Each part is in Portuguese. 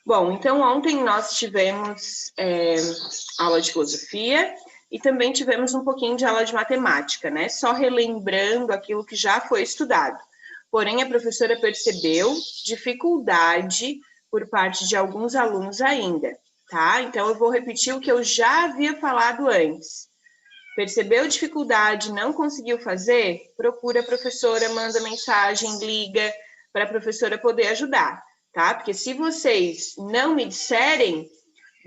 Bom, então ontem nós tivemos aula de filosofia e também tivemos um pouquinho de aula de matemática, né? Só relembrando aquilo que já foi estudado. Porém, a professora percebeu dificuldade por parte de alguns alunos ainda, tá? Então, eu vou repetir o que eu já havia falado antes. Percebeu dificuldade, não conseguiu fazer? Procura a professora, manda mensagem, liga para a professora poder ajudar, tá? Porque se vocês não me disserem,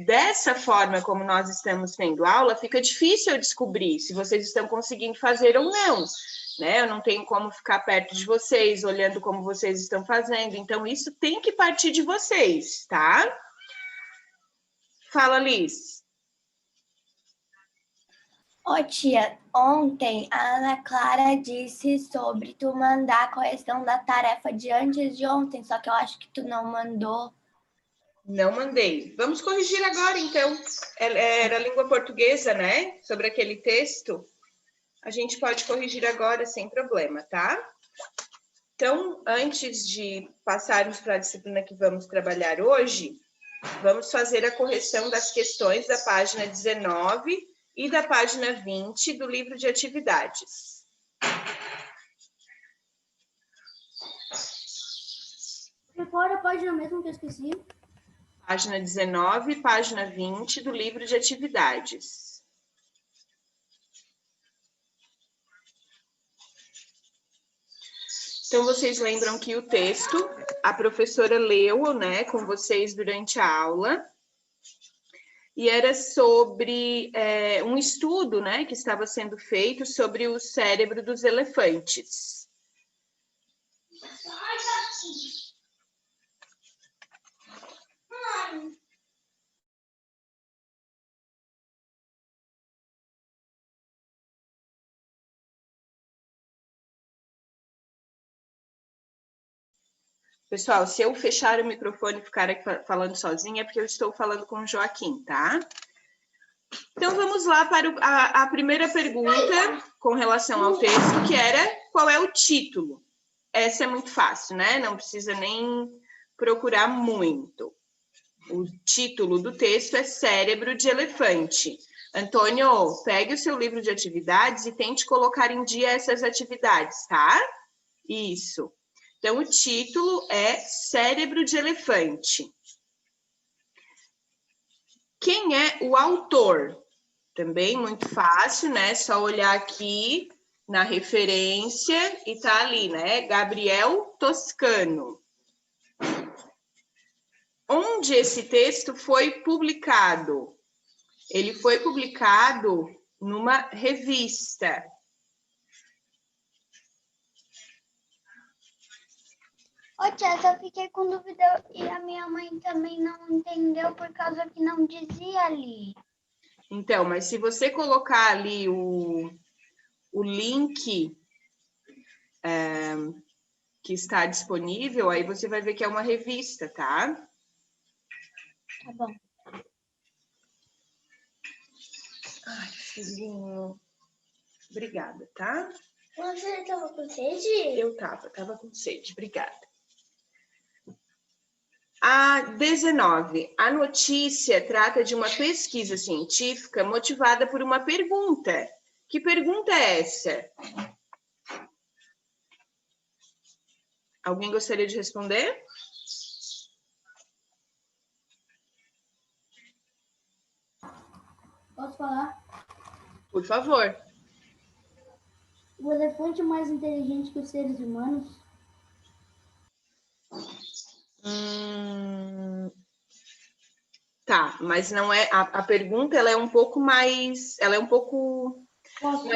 dessa forma como nós estamos tendo aula, fica difícil eu descobrir se vocês estão conseguindo fazer ou não, né? Eu não tenho como ficar perto de vocês, olhando como vocês estão fazendo. Então, isso tem que partir de vocês, tá? Fala, Liz. Ô tia, ontem a Ana Clara disse sobre tu mandar a correção da tarefa de antes de ontem, só que eu acho que tu não mandou. Não mandei. Vamos corrigir agora, então. Era língua portuguesa, né? Sobre aquele texto. A gente pode corrigir agora sem problema, tá? Então, antes de passarmos para a disciplina que vamos trabalhar hoje, vamos fazer a correção das questões da página 19 e da página 20 do livro de atividades. Repara a página mesmo que eu esqueci. Página 19 e página 20 do livro de atividades. Então, vocês lembram que o texto, a professora leu, né, com vocês durante a aula, e era sobre um estudo, né, que estava sendo feito sobre o cérebro dos elefantes. Pessoal, se eu fechar o microfone e ficar aqui falando sozinha, é porque eu estou falando com o Joaquim, tá? Então, vamos lá para a primeira pergunta com relação ao texto, que era qual é o título? Essa é muito fácil, né? Não precisa nem procurar muito. O título do texto é Cérebro de Elefante. Antônio, pegue o seu livro de atividades e tente colocar em dia essas atividades, tá? Isso. Então, o título é Cérebro de Elefante. Quem é o autor? Também muito fácil, né? Só olhar aqui na referência e tá ali, né? Gabriel Toscano. Onde esse texto foi publicado? Ele foi publicado numa revista. Ô tia, só fiquei com dúvida e a minha mãe também não entendeu por causa que não dizia ali. Então, mas se você colocar ali o link que está disponível, aí você vai ver que é uma revista, tá? Tá bom. Ai, filhinho. Obrigada, tá? Você estava com sede? Eu tava com sede, obrigada. A 19. A notícia trata de uma pesquisa científica motivada por uma pergunta. Que pergunta é essa? Alguém gostaria de responder? Posso falar? Por favor. O elefante é mais inteligente que os seres humanos? Tá, mas não é a pergunta, ela é um pouco mais,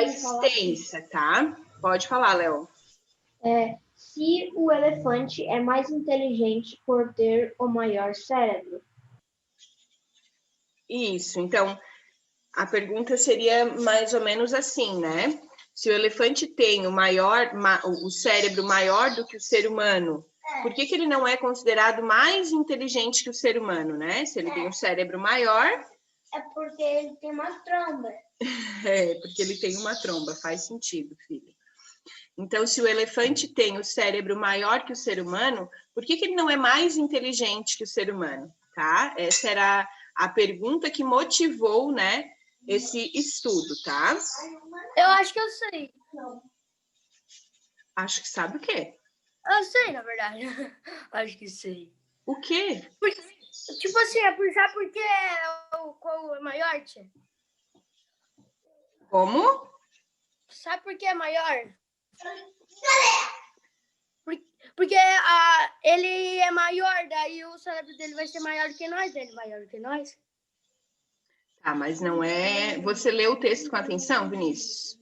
extensa, tá? Pode falar, Léo. Se o elefante é mais inteligente por ter o maior cérebro. Isso, então a pergunta seria mais ou menos assim, né? Se o elefante tem o cérebro maior do que o ser humano, por que ele não é considerado mais inteligente que o ser humano, né? Se ele tem um cérebro maior... É porque ele tem uma tromba. É, porque ele tem uma tromba, faz sentido, filho. Então, se o elefante tem o cérebro maior que o ser humano, por que ele não é mais inteligente que o ser humano? tá? Essa era a pergunta que motivou, né, esse estudo, tá? Eu acho que eu sei. Acho que sabe o quê? Eu sei, na verdade. Acho que sei. O quê? Tipo assim, sabe por que qual é maior, tia? Como? Sabe por que é maior? Porque ele é maior, daí o cérebro dele vai ser maior do que nós, dele maior do que nós. Tá, mas não é... Você leu o texto com atenção, Vinícius?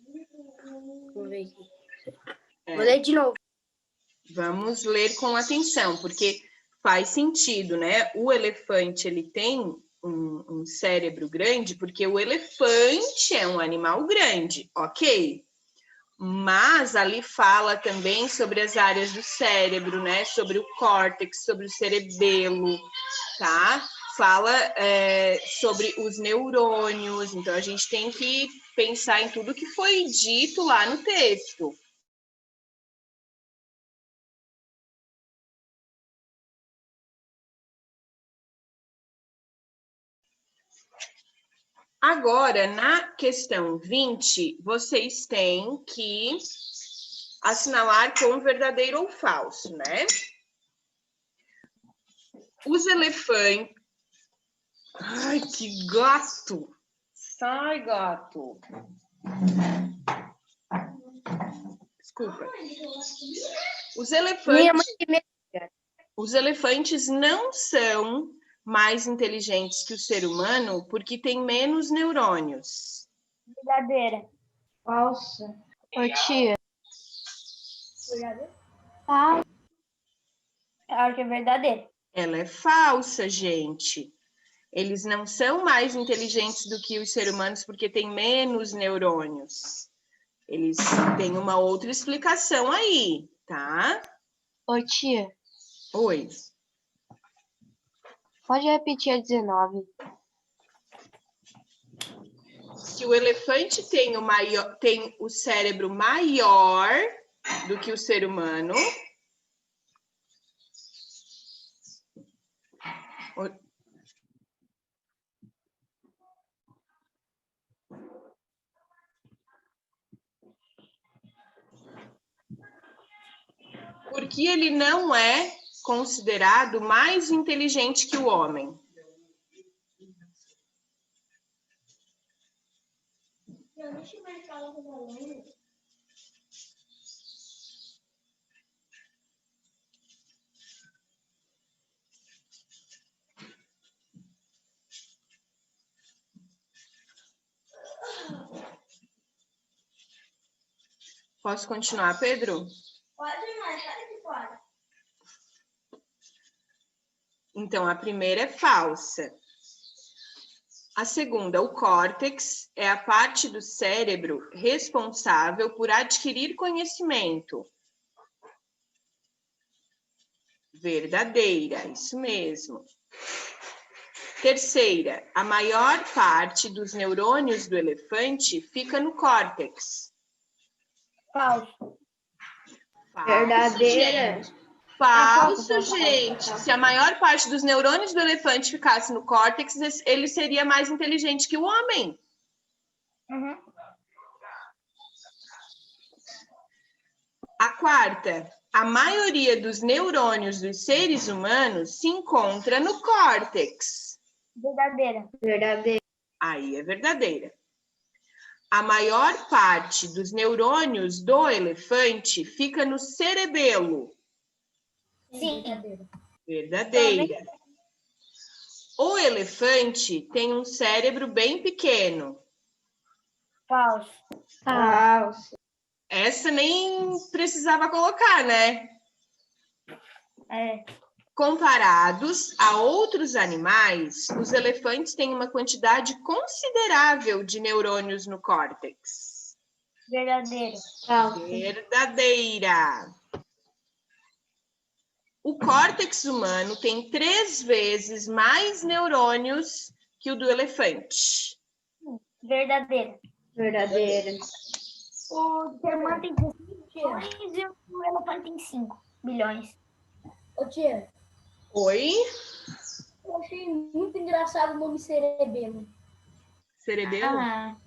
Vamos ver aqui. Vou ler de novo. Vamos ler com atenção, porque faz sentido, né? O elefante, ele tem um cérebro grande, porque o elefante é um animal grande, ok? Mas ali fala também sobre as áreas do cérebro, né? Sobre o córtex, sobre o cerebelo, tá? Fala sobre os neurônios, então a gente tem que pensar em tudo que foi dito lá no texto. Agora, na questão 20, vocês têm que assinalar com verdadeiro ou falso, né? Os elefantes... Ai, que gato! Sai, gato! Desculpa. Os elefantes não são mais inteligentes que o ser humano porque têm menos neurônios. Verdadeira. Falsa. Ô, tia. Falsa. Eu acho que é verdadeira. Ela é falsa, gente. Eles não são mais inteligentes do que os seres humanos porque têm menos neurônios. Eles têm uma outra explicação aí, tá? Ô, tia. Oi. Pode repetir a 19. Se o elefante tem o cérebro maior do que o ser humano... Porque ele não é considerado mais inteligente que o homem. Posso continuar, Pedro? Pode, mas sai de fora. Então, a primeira é falsa. A segunda, o córtex, é a parte do cérebro responsável por adquirir conhecimento. Verdadeira, isso mesmo. Terceira, a maior parte dos neurônios do elefante fica no córtex. Falso. Verdadeira. Falso, gente. Se a maior parte dos neurônios do elefante ficasse no córtex, ele seria mais inteligente que o homem. Uhum. A quarta, a maioria dos neurônios dos seres humanos se encontra no córtex. Verdadeira. Verdadeira. Aí é verdadeira. A maior parte dos neurônios do elefante fica no cerebelo. Sim. Verdadeira. O elefante tem um cérebro bem pequeno. Falso. Falsa. Essa nem precisava colocar, né? É. Comparados a outros animais, os elefantes têm uma quantidade considerável de neurônios no córtex. Verdadeira. Falsa. Verdadeira. O córtex humano tem 3 vezes mais neurônios que o do elefante. Verdadeira. Verdadeira. O ser humano tem 16 bilhões e o elefante tem 5 bilhões. Ô, tia, Oi? o achei muito engraçado o nome cerebelo. Cerebelo? Ah.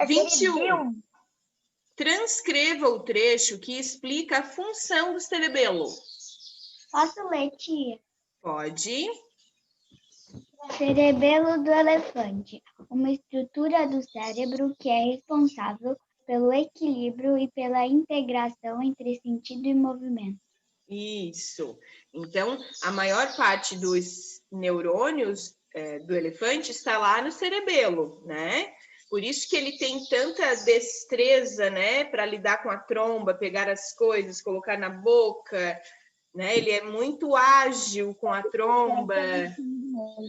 21. Transcreva o trecho que explica a função do cerebelo. Posso ler, tia? Pode. Cerebelo do elefante. Uma estrutura do cérebro que é responsável pelo equilíbrio e pela integração entre sentido e movimento. Isso. Então, a maior parte dos neurônios do elefante está lá no cerebelo, né? Por isso que ele tem tanta destreza, né, para lidar com a tromba, pegar as coisas, colocar na boca, né? Ele é muito ágil com a tromba.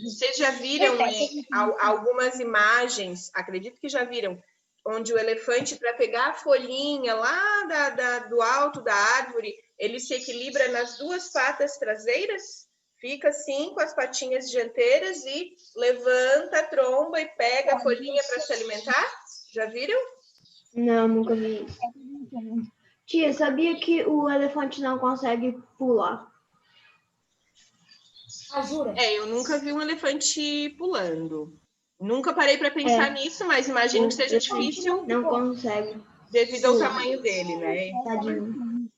Vocês já viram algumas imagens, acredito que já viram, onde o elefante, para pegar a folhinha lá do alto da árvore, ele se equilibra nas duas patas traseiras? Fica assim, com as patinhas dianteiras e levanta a tromba e pega a folhinha para se alimentar? Já viram? Não, nunca vi isso. Tia, sabia que o elefante não consegue pular? Ah, jura? Eu nunca vi um elefante pulando. Nunca parei para pensar nisso, mas imagino que seja difícil. Não consegue. Devido ao tamanho dele, né? Tadinho.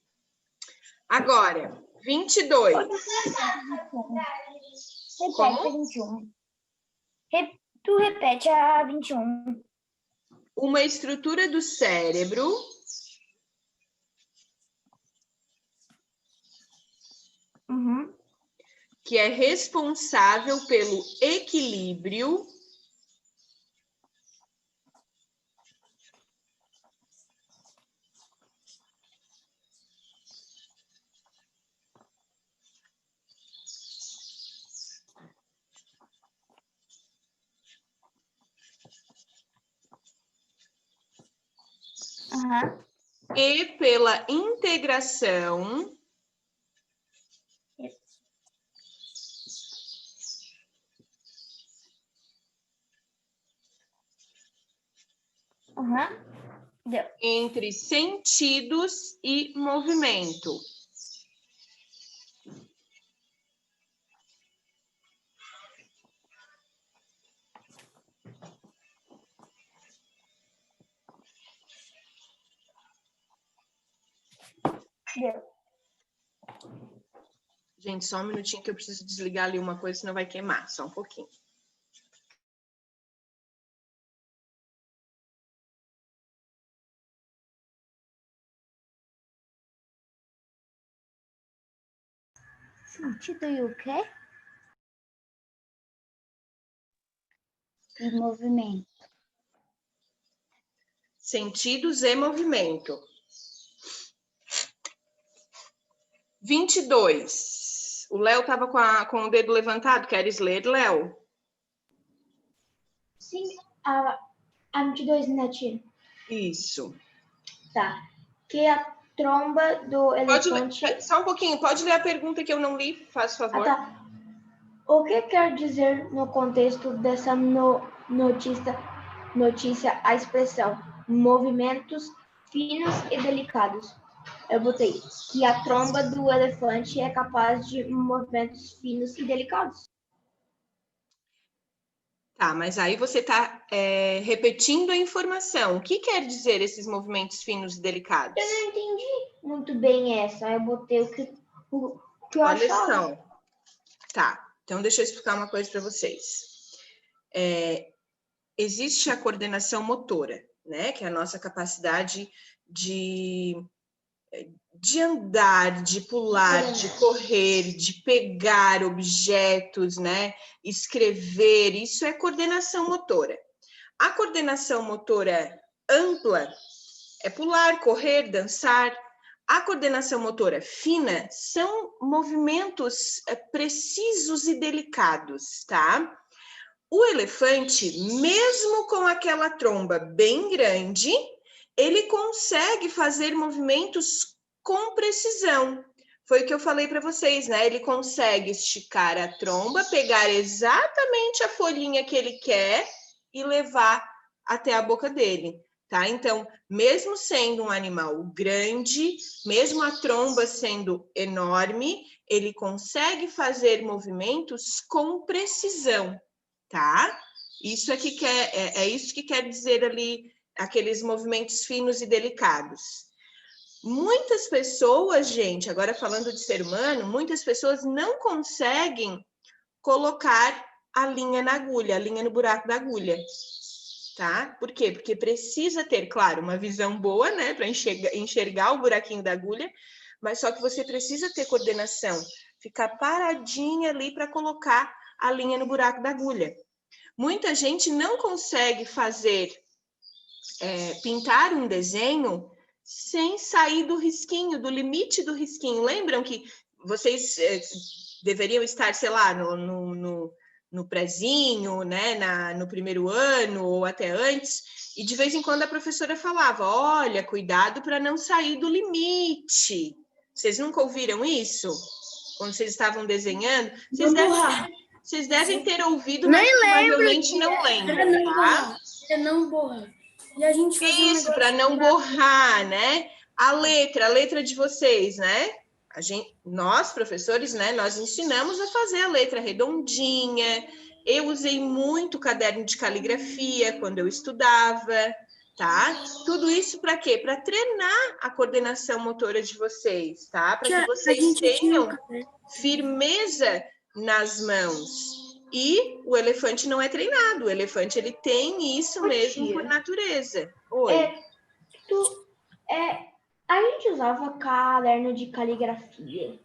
Agora, 22. Repete a 21. Tu repete a 21. Uma estrutura do cérebro que é responsável pelo equilíbrio e pela integração entre sentidos e movimento. Gente, só um minutinho que eu preciso desligar ali uma coisa, senão vai queimar. Só um pouquinho. Sentido e o quê? E movimento. Sentidos e movimento. 22. O Léo estava com o dedo levantado. Queres ler, Léo? Sim, a 22, né, tia? Isso. Tá. Que a tromba do elefante... Só um pouquinho. Pode ler a pergunta que eu não li, faz favor. Tá. O que quer dizer no contexto dessa notícia a expressão movimentos finos e delicados? Eu botei que a tromba do elefante é capaz de movimentos finos e delicados. Tá, mas aí você está repetindo a informação. O que quer dizer esses movimentos finos e delicados? Eu não entendi muito bem essa. Eu botei o que eu Olha achava. só. Tá, então deixa eu explicar uma coisa para vocês. Existe a coordenação motora, né? Que é a nossa capacidade de andar, de pular, de correr, de pegar objetos, né? Escrever, isso é coordenação motora. A coordenação motora ampla é pular, correr, dançar. A coordenação motora fina são movimentos precisos e delicados, tá? O elefante, mesmo com aquela tromba bem grande, ele consegue fazer movimentos com precisão. Foi o que eu falei para vocês, né? Ele consegue esticar a tromba, pegar exatamente a folhinha que ele quer e levar até a boca dele, tá? Então, mesmo sendo um animal grande, mesmo a tromba sendo enorme, ele consegue fazer movimentos com precisão, tá? Isso é isso que quer dizer ali, aqueles movimentos finos e delicados. Muitas pessoas, gente, agora falando de ser humano, muitas pessoas não conseguem colocar a linha na agulha, a linha no buraco da agulha, tá? Por quê? Porque precisa ter, claro, uma visão boa, né, para enxergar o buraquinho da agulha, mas só que você precisa ter coordenação, ficar paradinha ali para colocar a linha no buraco da agulha. Muita gente não consegue pintar um desenho sem sair do risquinho, do limite do risquinho. Lembram que vocês deveriam estar, sei lá, no prézinho, né, no primeiro ano ou até antes, e de vez em quando a professora falava, olha, cuidado para não sair do limite. Vocês nunca ouviram isso? Quando vocês estavam desenhando? Vocês devem ter ouvido, mas provavelmente não lembram, tá? Não borrar. E a gente fazia isso, para não borrar, né? A letra de vocês, né? Nós, professores, né? Nós ensinamos a fazer a letra redondinha. Eu usei muito caderno de caligrafia quando eu estudava, tá? Tudo isso para quê? Para treinar a coordenação motora de vocês, tá? Para que vocês tenham firmeza nas mãos. E o elefante não é treinado, o elefante ele tem isso mesmo por natureza. Oi. A gente usava caderno de caligrafia.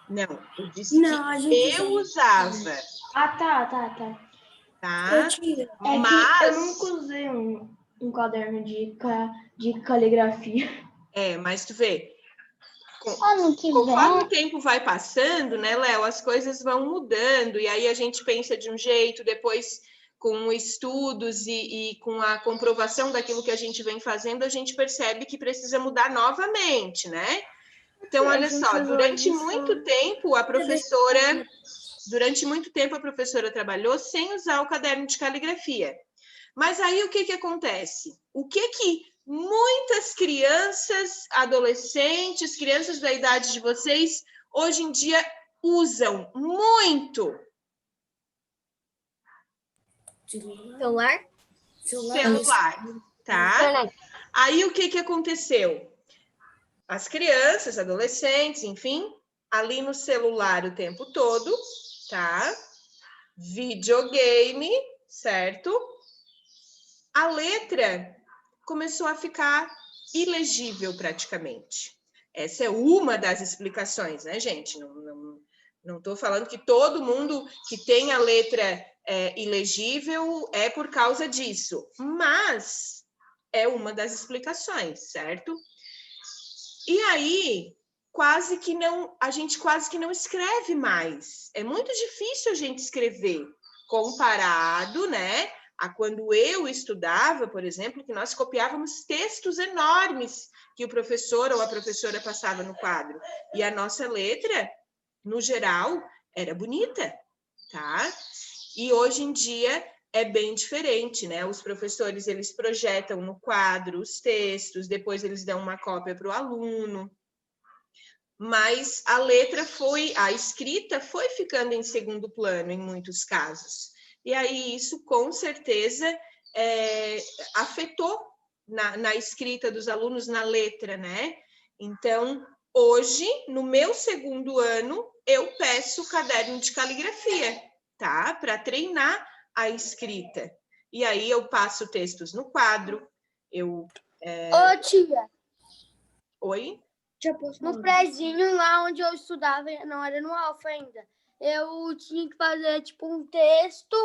Não, eu disse que eu usava. Ah, tá. Tá? Mas eu nunca usei um caderno de caligrafia. Mas tu vê, Ano que conforme vem, o tempo vai passando, né, Léo, as coisas vão mudando, e aí a gente pensa de um jeito, depois com estudos e com a comprovação daquilo que a gente vem fazendo, a gente percebe que precisa mudar novamente, né? Então, olha só, durante muito tempo a professora trabalhou sem usar o caderno de caligrafia. Mas aí o que acontece? O que muitas crianças, adolescentes, crianças da idade de vocês, hoje em dia usam muito? Celular, tá? Aí o que aconteceu? As crianças, adolescentes, enfim, ali no celular o tempo todo, tá? Videogame, certo? A letra começou a ficar ilegível praticamente. Essa é uma das explicações, né, gente? Não estou falando que todo mundo que tem a letra ilegível é por causa disso, mas é uma das explicações, certo? E aí, a gente quase que não escreve mais. É muito difícil a gente escrever, comparado, né, a quando eu estudava, por exemplo, que nós copiávamos textos enormes que o professor ou a professora passava no quadro. E a nossa letra, no geral, era bonita, tá? E hoje em dia é bem diferente, né? Os professores, eles projetam no quadro os textos, depois eles dão uma cópia para o aluno. Mas a escrita foi ficando em segundo plano em muitos casos. E aí isso, com certeza, afetou na escrita dos alunos, na letra, né? Então, hoje, no meu segundo ano, eu peço caderno de caligrafia, tá? Para treinar a escrita. E aí eu passo textos no quadro, Ô, tia. Oi? No prézinho lá onde eu estudava, não era no Alfa ainda, eu tinha que fazer tipo um texto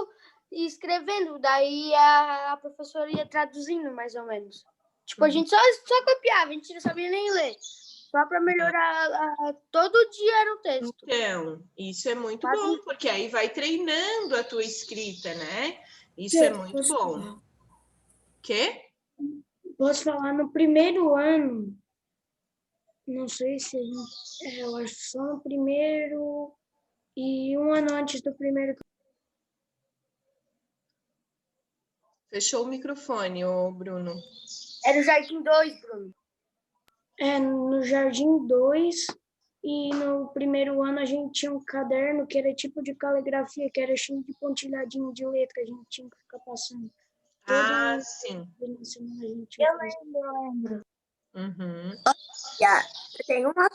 e escrevendo, daí a professora ia traduzindo mais ou menos. Tipo, a gente só copiava, a gente não sabia nem ler. Só para melhorar, todo dia era o texto. Então, isso é muito bom, porque aí vai treinando a tua escrita, né? Isso é muito bom. Quê? Posso falar, no primeiro ano, não sei se eu acho só no primeiro e um ano antes do primeiro. Fechou o microfone, ô Bruno. Era o Jardim 2, Bruno. No Jardim 2, e no primeiro ano a gente tinha um caderno que era tipo de caligrafia, que era cheio de pontilhadinho de letra, a gente tinha que ficar passando. Ah, sim. Toda semana a gente Eu fazia. lembro. Uhum. Eu tenho uma.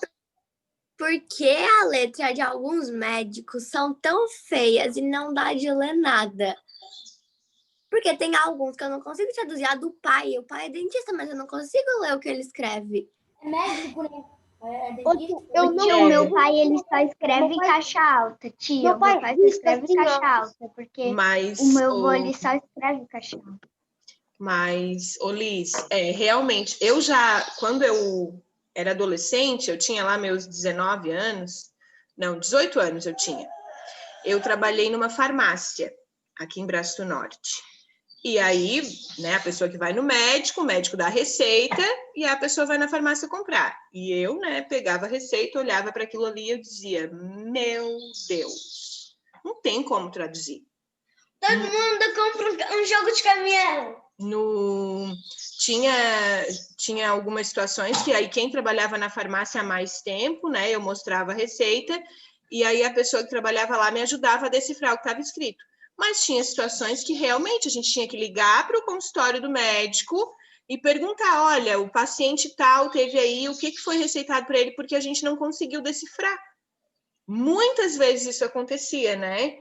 Por que a letra de alguns médicos são tão feias e não dá de ler nada? Porque tem alguns que eu não consigo traduzir. A do pai, o pai é dentista, mas eu não consigo ler o que ele escreve. É médico, né? É Tio, o meu pai, ele só escreve em caixa alta, tia. Meu pai Meu pai só escreve assim, em caixa ó. alta, porque Mas, o meu avô, ele só escreve em caixa alta. Mas, Liz, realmente, quando eu era adolescente, eu tinha lá meus 19 anos, não, 18 anos eu tinha. Eu trabalhei numa farmácia aqui em Braço do Norte. E aí, né, a pessoa que vai no médico, o médico dá a receita e a pessoa vai na farmácia comprar. E eu, né, pegava a receita, olhava para aquilo ali e eu dizia, meu Deus, não tem como traduzir. Todo mundo compra um jogo de caminhão. Tinha algumas situações que aí quem trabalhava na farmácia há mais tempo, né, eu mostrava a receita e aí a pessoa que trabalhava lá me ajudava a decifrar o que estava escrito. Mas tinha situações que realmente a gente tinha que ligar para o consultório do médico e perguntar, olha, o paciente tal teve aí, o que foi receitado para ele, porque a gente não conseguiu decifrar. Muitas vezes isso acontecia, né?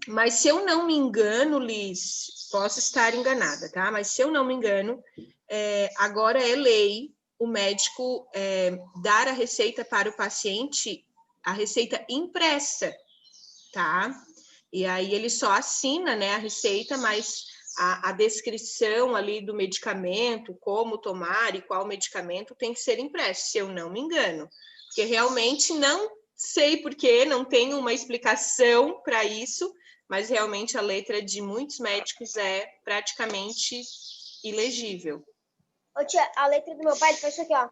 Mas se eu não me engano, Liz, posso estar enganada, tá? Mas se eu não me engano, agora é lei o médico dar a receita para o paciente, a receita impressa, tá? E aí ele só assina, né, a receita, mas a descrição ali do medicamento, como tomar e qual medicamento tem que ser impresso, se eu não me engano. Porque realmente não sei porquê, não tenho uma explicação para isso, mas realmente a letra de muitos médicos é praticamente ilegível. Ô, tia, a letra do meu pai faz isso aqui, ó.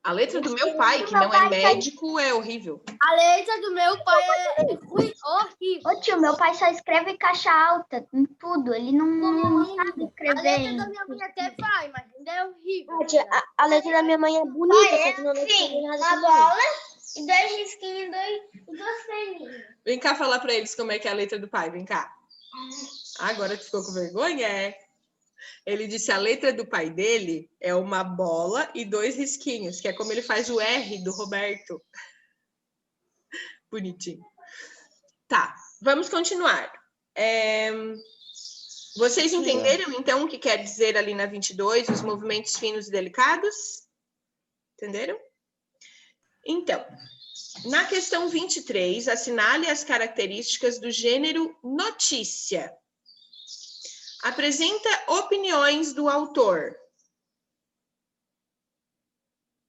A letra do meu pai, que não é médico, é horrível. A letra do meu pai é ruim, horrível. Ô tio, meu pai só escreve em caixa alta, em tudo. Ele não sabe A escrever. letra da minha mãe até vai, mas ainda é horrível. Ah, tia, a letra da minha mãe é bonita, só que não tem nada Uma bola e 2 risquinhos e 2 perninhas. Vem cá falar para eles como é que é a letra do pai, vem cá. Agora tu ficou com vergonha? Ele disse a letra do pai dele é uma bola e 2 risquinhos, que é como ele faz o R do Roberto. Bonitinho. Tá, vamos continuar. Vocês entenderam, então, o que quer dizer ali na 22, os movimentos finos e delicados? Entenderam? Então, na questão 23, assinale as características do gênero notícia. Apresenta opiniões do autor.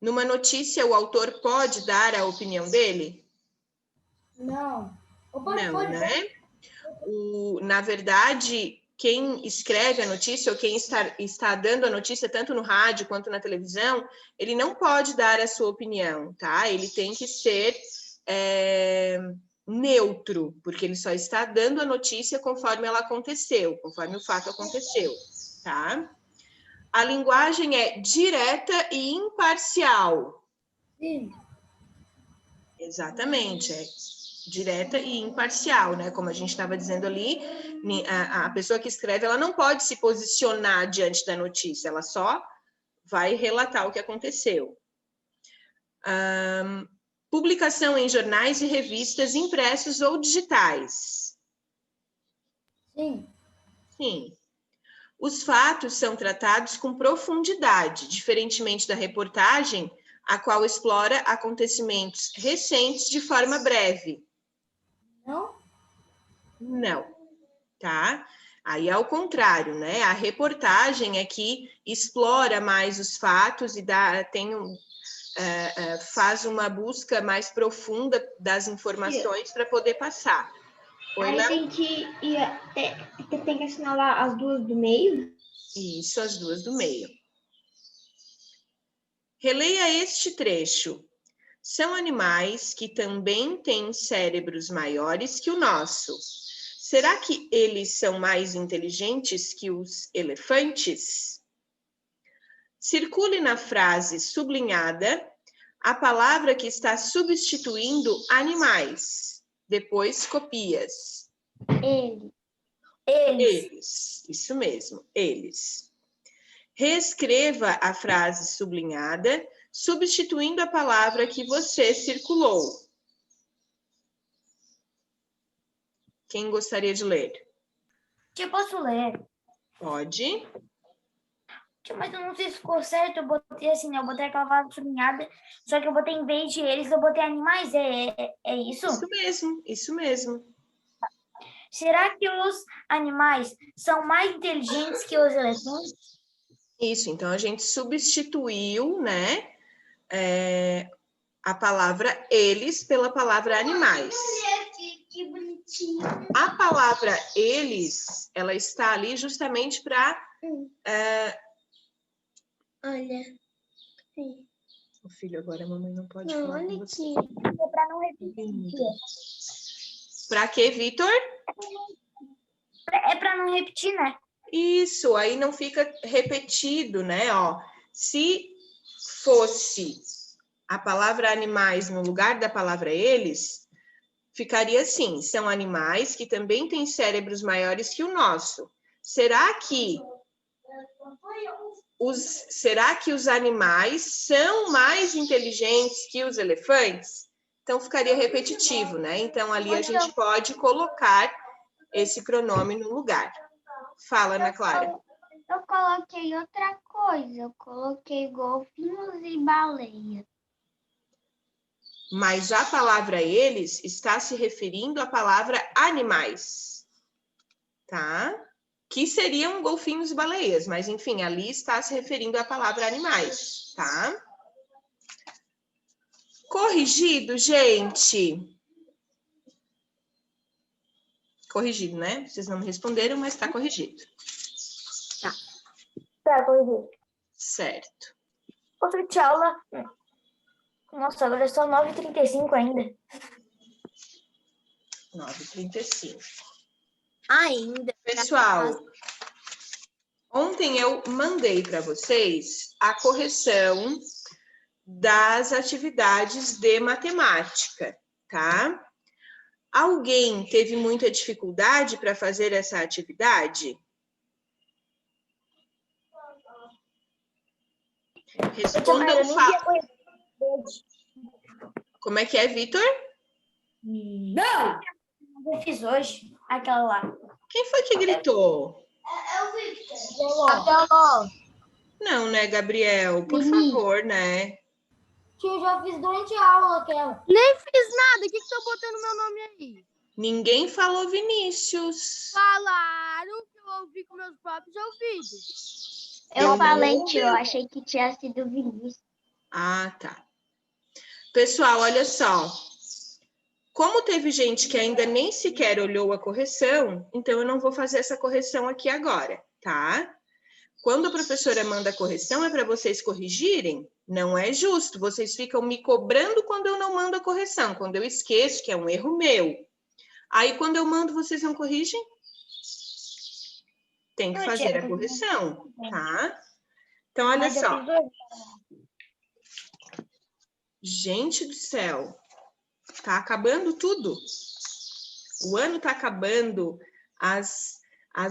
Numa notícia, o autor pode dar a opinião dele? Não. Não, né? Na verdade, quem escreve a notícia ou quem está dando a notícia, tanto no rádio quanto na televisão, ele não pode dar a sua opinião, tá? Ele tem que ser neutro, porque ele só está dando a notícia conforme ela aconteceu, conforme o fato aconteceu, tá? A linguagem é direta e imparcial. Sim. Exatamente, é direta e imparcial, né? Como a gente estava dizendo ali, a pessoa que escreve, ela não pode se posicionar diante da notícia, ela só vai relatar o que aconteceu. Publicação em jornais e revistas impressos ou digitais. Sim. Sim. Os fatos são tratados com profundidade, diferentemente da reportagem, a qual explora acontecimentos recentes de forma breve. Não? Não, tá? Aí é ao contrário, né? A reportagem é que explora mais os fatos e faz uma busca mais profunda das informações para poder passar. Aí tem que assinar lá as duas do meio? Isso, as duas do meio. Releia este trecho. São animais que também têm cérebros maiores que o nosso. Será que eles são mais inteligentes que os elefantes? Circule na frase sublinhada a palavra que está substituindo animais. Depois copias. Ele. Eles. Isso mesmo, eles. Reescreva a frase sublinhada, substituindo a palavra que você circulou. Quem gostaria de ler? Eu posso ler. Pode. Mas eu não sei se ficou certo, eu botei assim, né? Eu botei aquela palavra sublinhada, só que eu botei em vez de eles, eu botei animais, é isso? Isso mesmo, isso mesmo. Será que os animais são mais inteligentes que os elefantes? Isso, então a gente substituiu, né, a palavra eles pela palavra animais. Que bonitinho. A palavra eles, ela está ali justamente para... Olha. O filho, agora a mamãe não pode Não, falar com olha você. aqui. É para não repetir. Para quê, Vitor? É para não repetir, né? Isso, aí não fica repetido, né? Ó, se fosse a palavra animais no lugar da palavra eles, ficaria assim: são animais que também têm cérebros maiores que o nosso. Será que os animais são mais inteligentes que os elefantes? Então ficaria repetitivo, né? Então ali a gente pode colocar esse pronome no lugar. Fala, Ana Clara. Eu coloquei outra coisa. Eu coloquei golfinhos e baleias. Mas a palavra eles está se referindo à palavra animais, tá? Que seriam golfinhos e baleias, mas enfim, ali está se referindo à palavra animais, tá? Corrigido, gente? Corrigido, né? Vocês não me responderam, mas está corrigido. Tá, corrigido. Certo. Outra aula. Nossa, agora é só 9h35 ainda. 9h35. Ainda. Pessoal, ontem eu mandei para vocês a correção das atividades de matemática, tá? Alguém teve muita dificuldade para fazer essa atividade? Respondam. Como é que é, Vitor? Não! Eu fiz hoje aquela lá. Quem foi que gritou? Não, né, Gabriel? Por favor, né? Eu já fiz durante a aula aquela. Nem fiz nada. O que estão botando meu nome aí? Ninguém falou Vinícius. Falaram que eu ouvi com meus próprios ouvidos. Eu falei, tio, eu achei que tinha sido Vinícius. Ah, tá. Pessoal, olha só. Como teve gente que ainda nem sequer olhou a correção, então eu não vou fazer essa correção aqui agora, tá? Quando a professora manda a correção, é para vocês corrigirem? Não é justo. Vocês ficam me cobrando quando eu não mando a correção, quando eu esqueço, que é um erro meu. Aí, quando eu mando, vocês não corrigem? Tem que fazer a correção, tá? Então, olha só. Gente do céu, tá acabando tudo. O ano tá acabando, as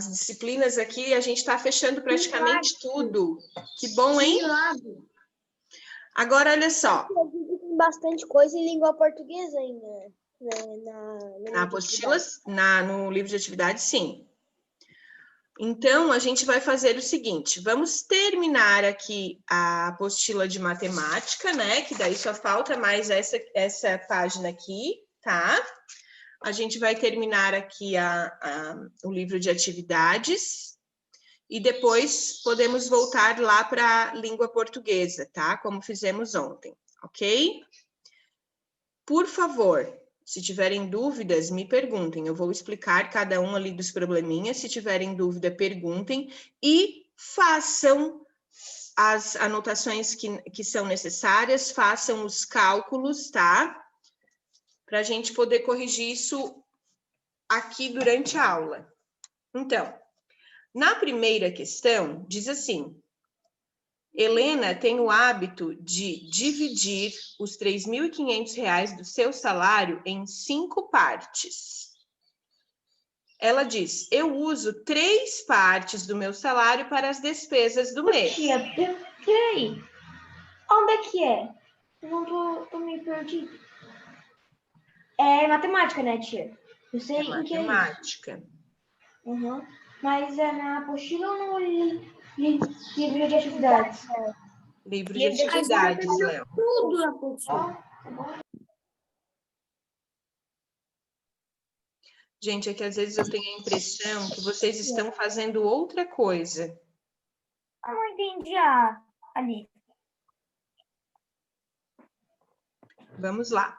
disciplinas aqui, a gente está fechando praticamente tudo. Que bom, hein? Agora, olha só. Tem bastante coisa em língua portuguesa ainda. Na apostila, no livro de atividade, sim. Então, a gente vai fazer o seguinte, vamos terminar aqui a apostila de matemática, né? Que daí só falta mais essa página aqui, tá? A gente vai terminar aqui o livro de atividades e depois podemos voltar lá para a língua portuguesa, tá? Como fizemos ontem, ok? Por favor, se tiverem dúvidas, me perguntem. Eu vou explicar cada um ali dos probleminhas. Se tiverem dúvida, perguntem e façam as anotações que são necessárias, façam os cálculos, tá? Para a gente poder corrigir isso aqui durante a aula. Então, na primeira questão, diz assim: Helena tem o hábito de dividir os R$ 3.500 do seu salário em 5 partes. Ela diz: eu uso 3 partes do meu salário para as despesas do mês. Tia, peraí. Onde é que é? Eu não tô meio perdido. É matemática, né, tia? Eu sei em que é isso. Matemática. Uhum. Mas é na apostila ou no livro de atividades? Livro de atividades, Léo. Tudo na postura. Gente, é que às vezes eu tenho a impressão que vocês estão fazendo outra coisa. Eu não entendi ali. Vamos lá.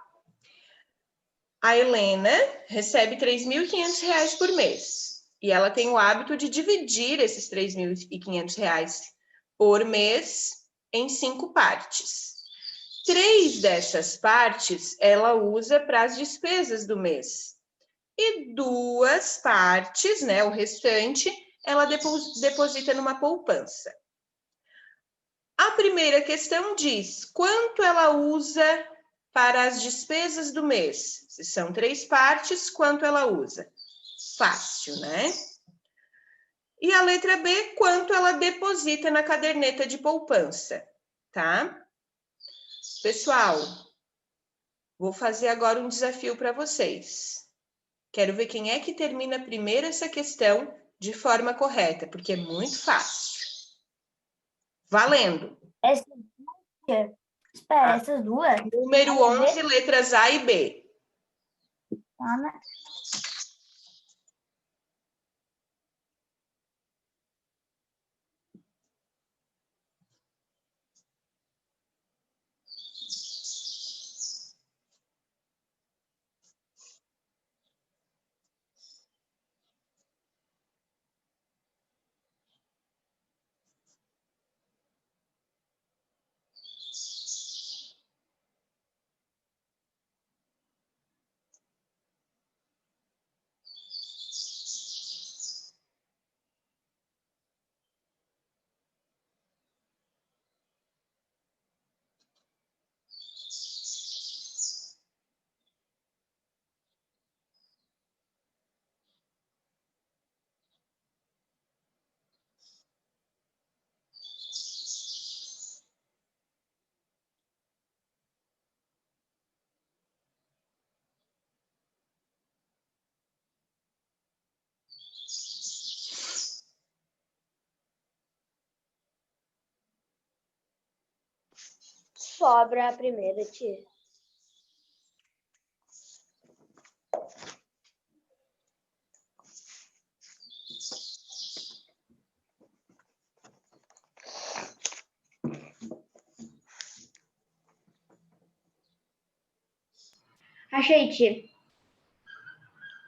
A Helena recebe R$ 3.500 por mês. E ela tem o hábito de dividir esses R$ 3.500 por mês em 5 partes. 3 dessas partes ela usa para as despesas do mês. E 2 partes, né, o restante, ela deposita numa poupança. A primeira questão diz quanto ela usa para as despesas do mês. Se são 3 partes, quanto ela usa? Fácil, né? E a letra B, quanto ela deposita na caderneta de poupança, tá? Pessoal, vou fazer agora um desafio para vocês. Quero ver quem é que termina primeiro essa questão de forma correta, porque é muito fácil. Valendo! Espera, essas duas? Número 11, letras A e B. Ana. Sobra a primeira, tia. Achei, tia.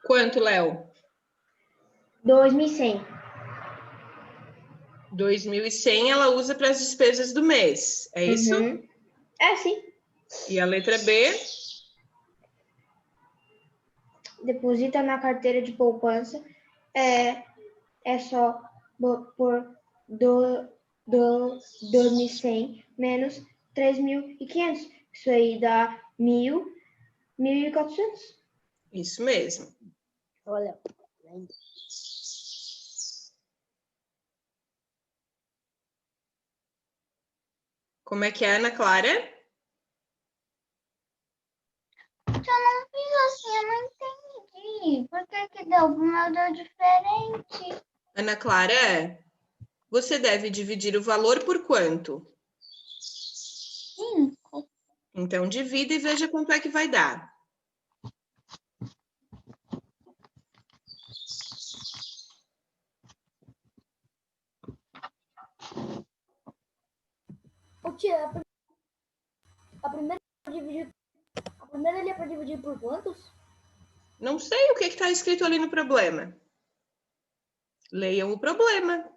Quanto, Léo? 2.100. 2.100 ela usa para as despesas do mês, é isso? Uhum. É, sim. E a letra B? Deposita na carteira de poupança. É só por 2.100 menos 3.500. Isso aí dá 1.400. Isso mesmo. Olha. Como é que é, Ana Clara? Eu não fiz assim, eu não entendi. Por que deu? O meu deu diferente. Ana Clara, você deve dividir o valor por quanto? 5. Então, divida e veja quanto é que vai dar. Ô, tia, a primeira ali é para dividir por quantos? Não sei o que está escrito ali no problema. Leiam o problema.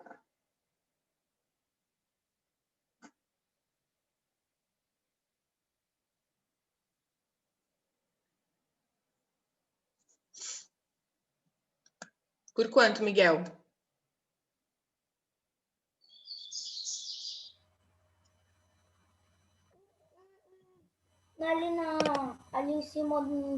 Por quanto, Miguel? Ali em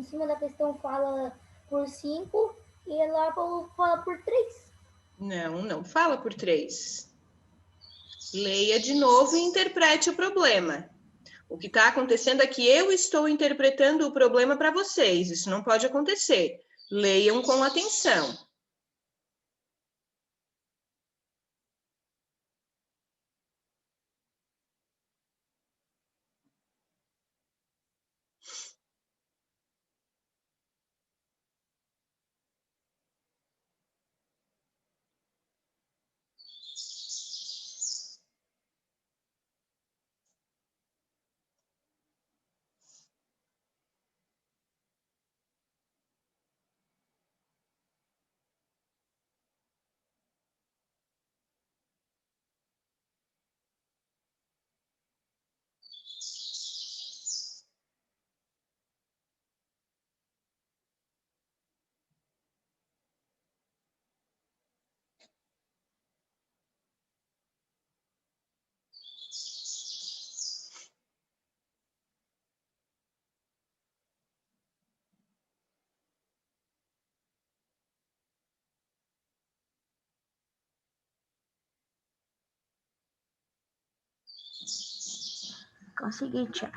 cima da questão fala por 5 e lá fala por 3. Não, não fala por 3. Leia de novo e interprete o problema. O que está acontecendo é que eu estou interpretando o problema para vocês. Isso não pode acontecer. Leiam com atenção. Consegui, tia.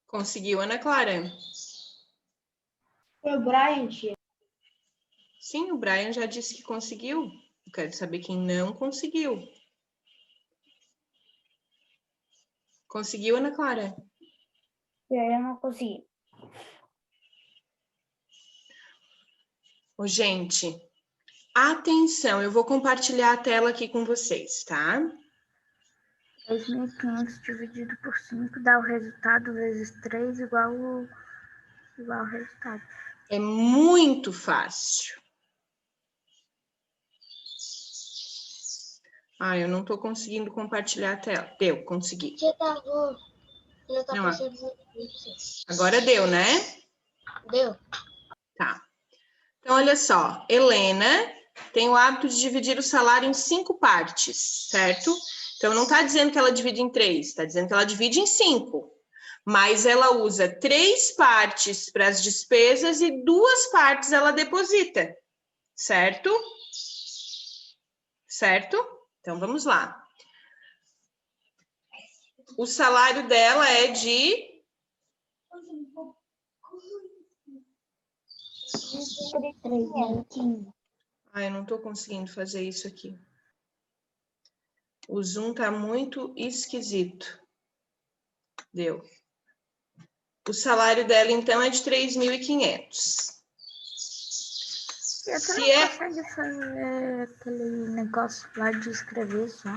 Conseguiu, Ana Clara? Foi o Brian, tia. Sim, o Brian já disse que conseguiu. Eu quero saber quem não conseguiu. Conseguiu, Ana Clara? Eu não consegui. Ô, gente, atenção, eu vou compartilhar a tela aqui com vocês, tá? 3.500 dividido por 5 dá o resultado vezes 3 igual ao resultado. É muito fácil. Ah, eu não estou conseguindo compartilhar a tela. Deu, consegui. Já travou. Já tá Não, passando. agora deu, né? Deu. Tá. Então, olha só. Helena tem o hábito de dividir o salário em 5 partes, certo? Então, não está dizendo que ela divide em 3, está dizendo que ela divide em 5. Mas ela usa 3 partes para as despesas e 2 partes ela deposita, certo? Certo? Então, vamos lá. O salário dela é de... Ah, eu não estou conseguindo fazer isso aqui. O Zoom tá muito esquisito. Deu. O salário dela, então, é de 3.500. Você não consegue fazer aquele negócio lá de escrever só?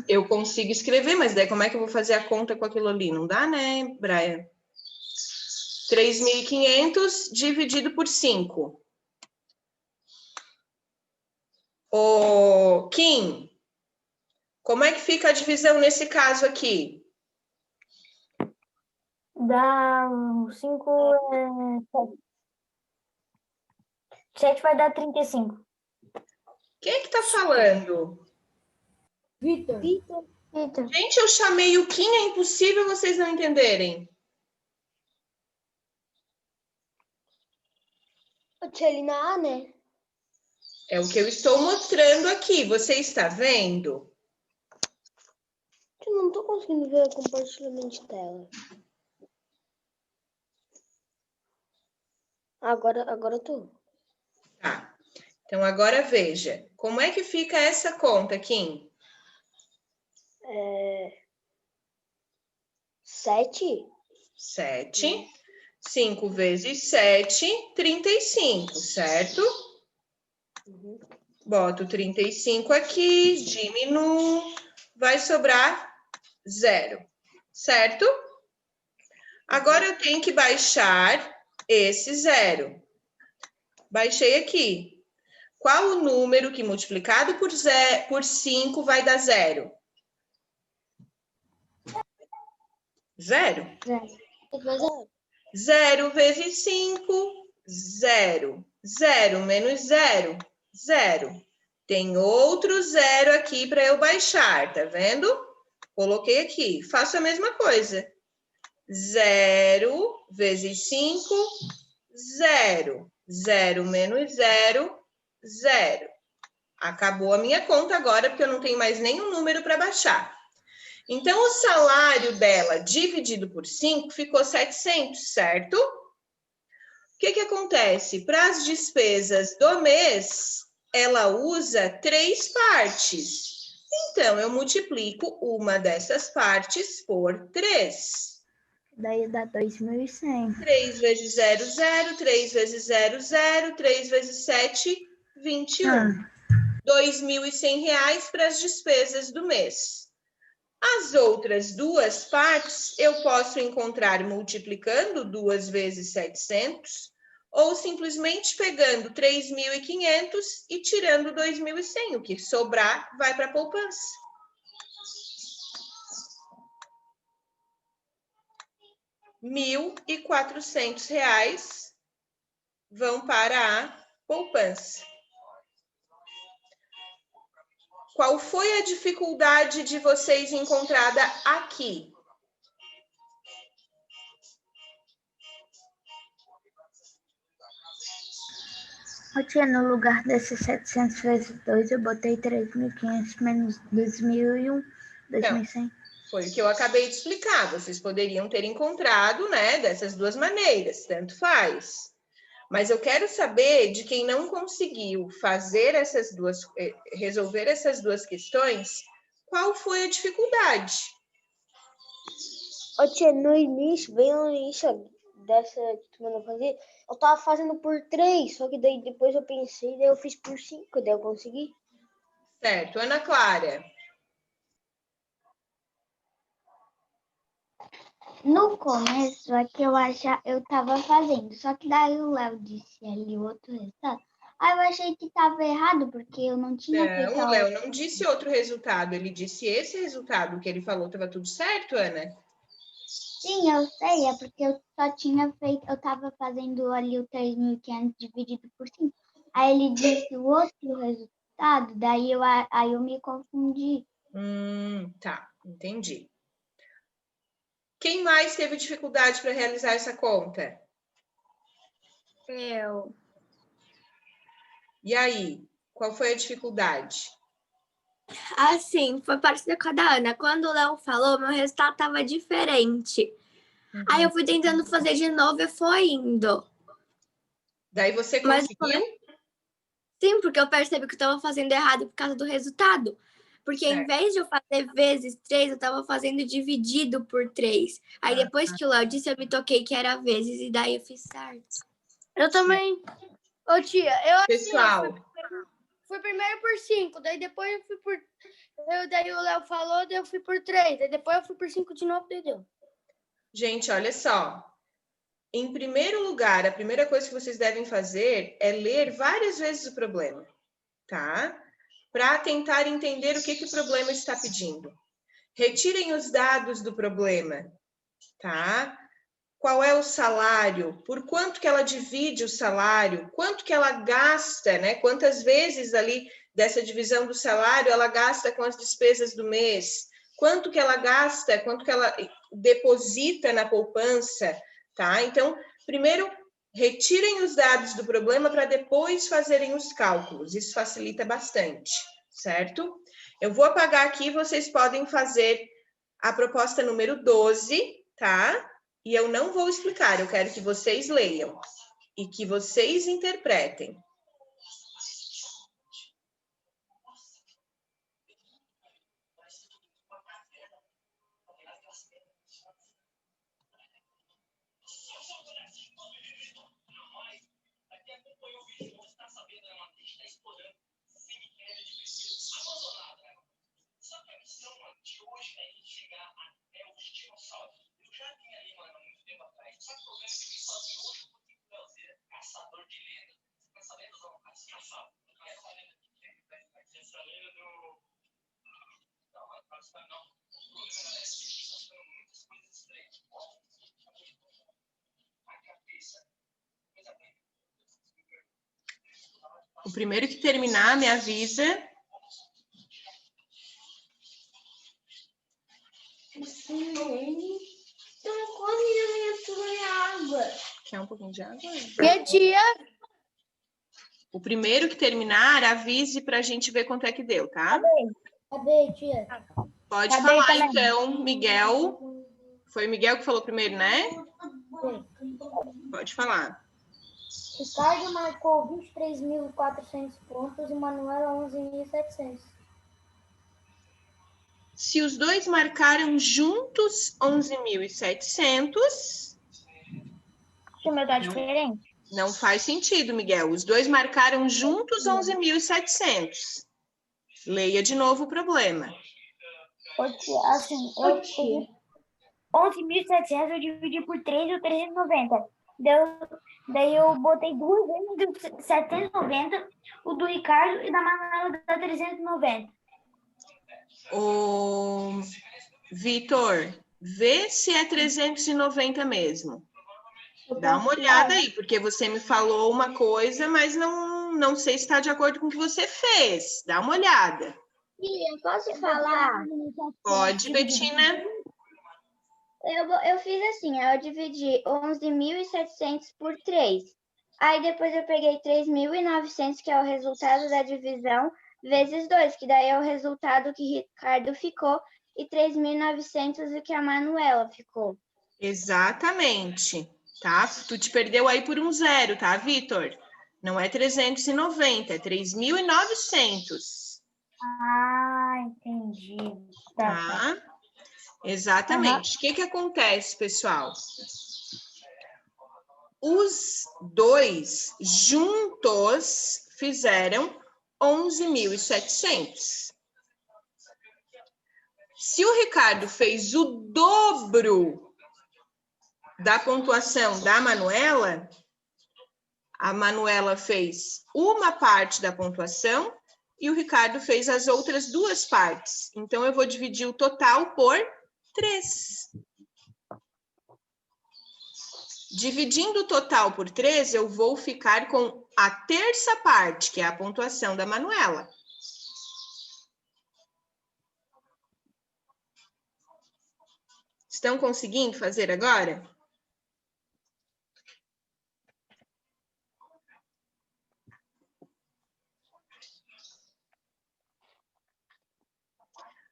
Eu consigo escrever, mas daí como é que eu vou fazer a conta com aquilo ali? Não dá, né, Brian? 3.500 dividido por 5. Ô, Kim, como é que fica a divisão nesse caso aqui? Dá 5... 7 vai dar 35. Quem é que tá falando? Vitor. Gente, eu chamei o Kim, é impossível vocês não entenderem. Tia Lina, né? É o que eu estou mostrando aqui. Você está vendo? Eu não tô conseguindo ver o compartilhamento de tela. Agora eu tô. Tá. Então, agora veja. Como é que fica essa conta, Kim? 7? 7. 5 vezes 7, 35, certo? Uhum. Boto 35 aqui, diminuo, vai sobrar 0, certo? Agora eu tenho que baixar esse 0. Baixei aqui. Qual o número que multiplicado por 5 vai dar 0? 0. 0 vezes 5, 0. 0 menos 0, 0. Tem outro 0 aqui para eu baixar, tá vendo? Coloquei aqui. Faço a mesma coisa. 0 vezes 5, 0. 0 menos 0, 0. Acabou a minha conta agora, porque eu não tenho mais nenhum número para baixar. Então, o salário dela dividido por 5 ficou 700, certo? O que acontece? Para as despesas do mês, ela usa 3 partes. Então, eu multiplico uma dessas partes por 3. Daí dá 2.100. 3 vezes 0, 0. 3 vezes 0, 0. 3 vezes 7, 21. R$ 2.100 para as despesas do mês. As outras duas partes eu posso encontrar multiplicando 2 vezes 700 ou simplesmente pegando 3.500 e tirando 2.100. O que sobrar vai para a poupança. R$ 1.400 vão para a poupança. Qual foi a dificuldade de vocês encontrada aqui? Tia, no lugar desses 700 vezes 2, eu botei 3.500 menos 2.001, 2.100. Foi o que eu acabei de explicar. Vocês poderiam ter encontrado, né, dessas duas maneiras, tanto faz. Mas eu quero saber de quem não conseguiu fazer resolver essas duas questões, qual foi a dificuldade? Tia, no início, bem no início dessa que tu mandou fazer, eu tava fazendo por 3, só que daí depois eu pensei, daí eu fiz por 5, daí eu consegui. Certo. Ana Clara. No começo, é que eu tava fazendo, só que daí o Léo disse ali outro resultado. Aí eu achei que tava errado, porque eu não tinha feito O Léo não disse outro resultado, ele disse esse resultado que ele falou, estava tudo certo, Ana? Sim, eu sei, é porque eu só tinha feito, eu tava fazendo ali o 3.500 dividido por 5. Aí ele disse o outro resultado, daí eu me confundi. Tá, entendi. Quem mais teve dificuldade para realizar essa conta? Eu. E aí, qual foi a dificuldade? Assim, foi parecido com a da Ana. Quando o Léo falou, meu resultado estava diferente. Aí eu fui tentando fazer de novo e foi indo. Daí você conseguiu? Sim, porque eu percebi que eu estava fazendo errado por causa do resultado. Porque em vez de eu fazer vezes 3, eu estava fazendo dividido por 3. Aí depois que o Léo disse, eu me toquei que era vezes e daí eu fiz certo. Eu também. Ô, tia, eu Pessoal, fui primeiro por 5, daí depois eu fui por... daí o Léo falou, daí eu fui por 3, daí depois eu fui por 5 de novo, daí deu. gente, olha só. Em primeiro lugar, a primeira coisa que vocês devem fazer é ler várias vezes o problema, tá? Para tentar entender o que o problema está pedindo. Retirem os dados do problema, tá? Qual é o salário? Por quanto que ela divide o salário? Quanto que ela gasta, né? Quantas vezes ali dessa divisão do salário ela gasta com as despesas do mês? Quanto que ela gasta? Quanto que ela deposita na poupança? Tá? Então, primeiro, retirem os dados do problema para depois fazerem os cálculos. Isso facilita bastante, certo? Eu vou apagar aqui, vocês podem fazer a proposta número 12, tá? E eu não vou explicar, eu quero que vocês leiam e que vocês interpretem. O primeiro que terminar, me avisa. Então, quando eu ia água? Quer um pouquinho de água? E tia? O primeiro que terminar, avise para a gente ver quanto é que deu, tá? Cadê, tia? Pode Acabei falar, também. então, Miguel. Foi o Miguel que falou primeiro, né? Pode falar. Ricardo marcou 23.400 pontos e Manuela 11.700. Se os dois marcaram juntos 11.700, O meu tá diferente. não faz sentido, Miguel. Os dois marcaram juntos 11.700. Leia de novo o problema. Assim, eu peguei 11.700, eu dividi por 3 e o 390. Daí eu botei duas vezes do 790, o do Ricardo e da Manuela dá 390. Ô, Vitor, vê se é 390 mesmo. Dá uma olhada aí, porque você me falou uma coisa, mas não sei se está de acordo com o que você fez. Dá uma olhada. Tia, posso falar? Pode, Betina. Eu fiz assim, eu dividi 11.700 por 3. Aí depois eu peguei 3.900, que é o resultado da divisão, vezes 2, que daí é o resultado que Ricardo ficou, e 3.900 o que a Manuela ficou. Exatamente, tá? Tu te perdeu aí por um zero, tá, Vitor? Não é 390, é 3.900. Ah, entendi. Tá? Exatamente. O que acontece, pessoal? Os dois juntos fizeram 11.700. Se o Ricardo fez o dobro da pontuação da Manuela, a Manuela fez uma parte da pontuação e o Ricardo fez as outras duas partes. Então, eu vou dividir o total por 3. Dividindo o total por 3, eu vou ficar com a terça parte, que é a pontuação da Manuela. Estão conseguindo fazer agora?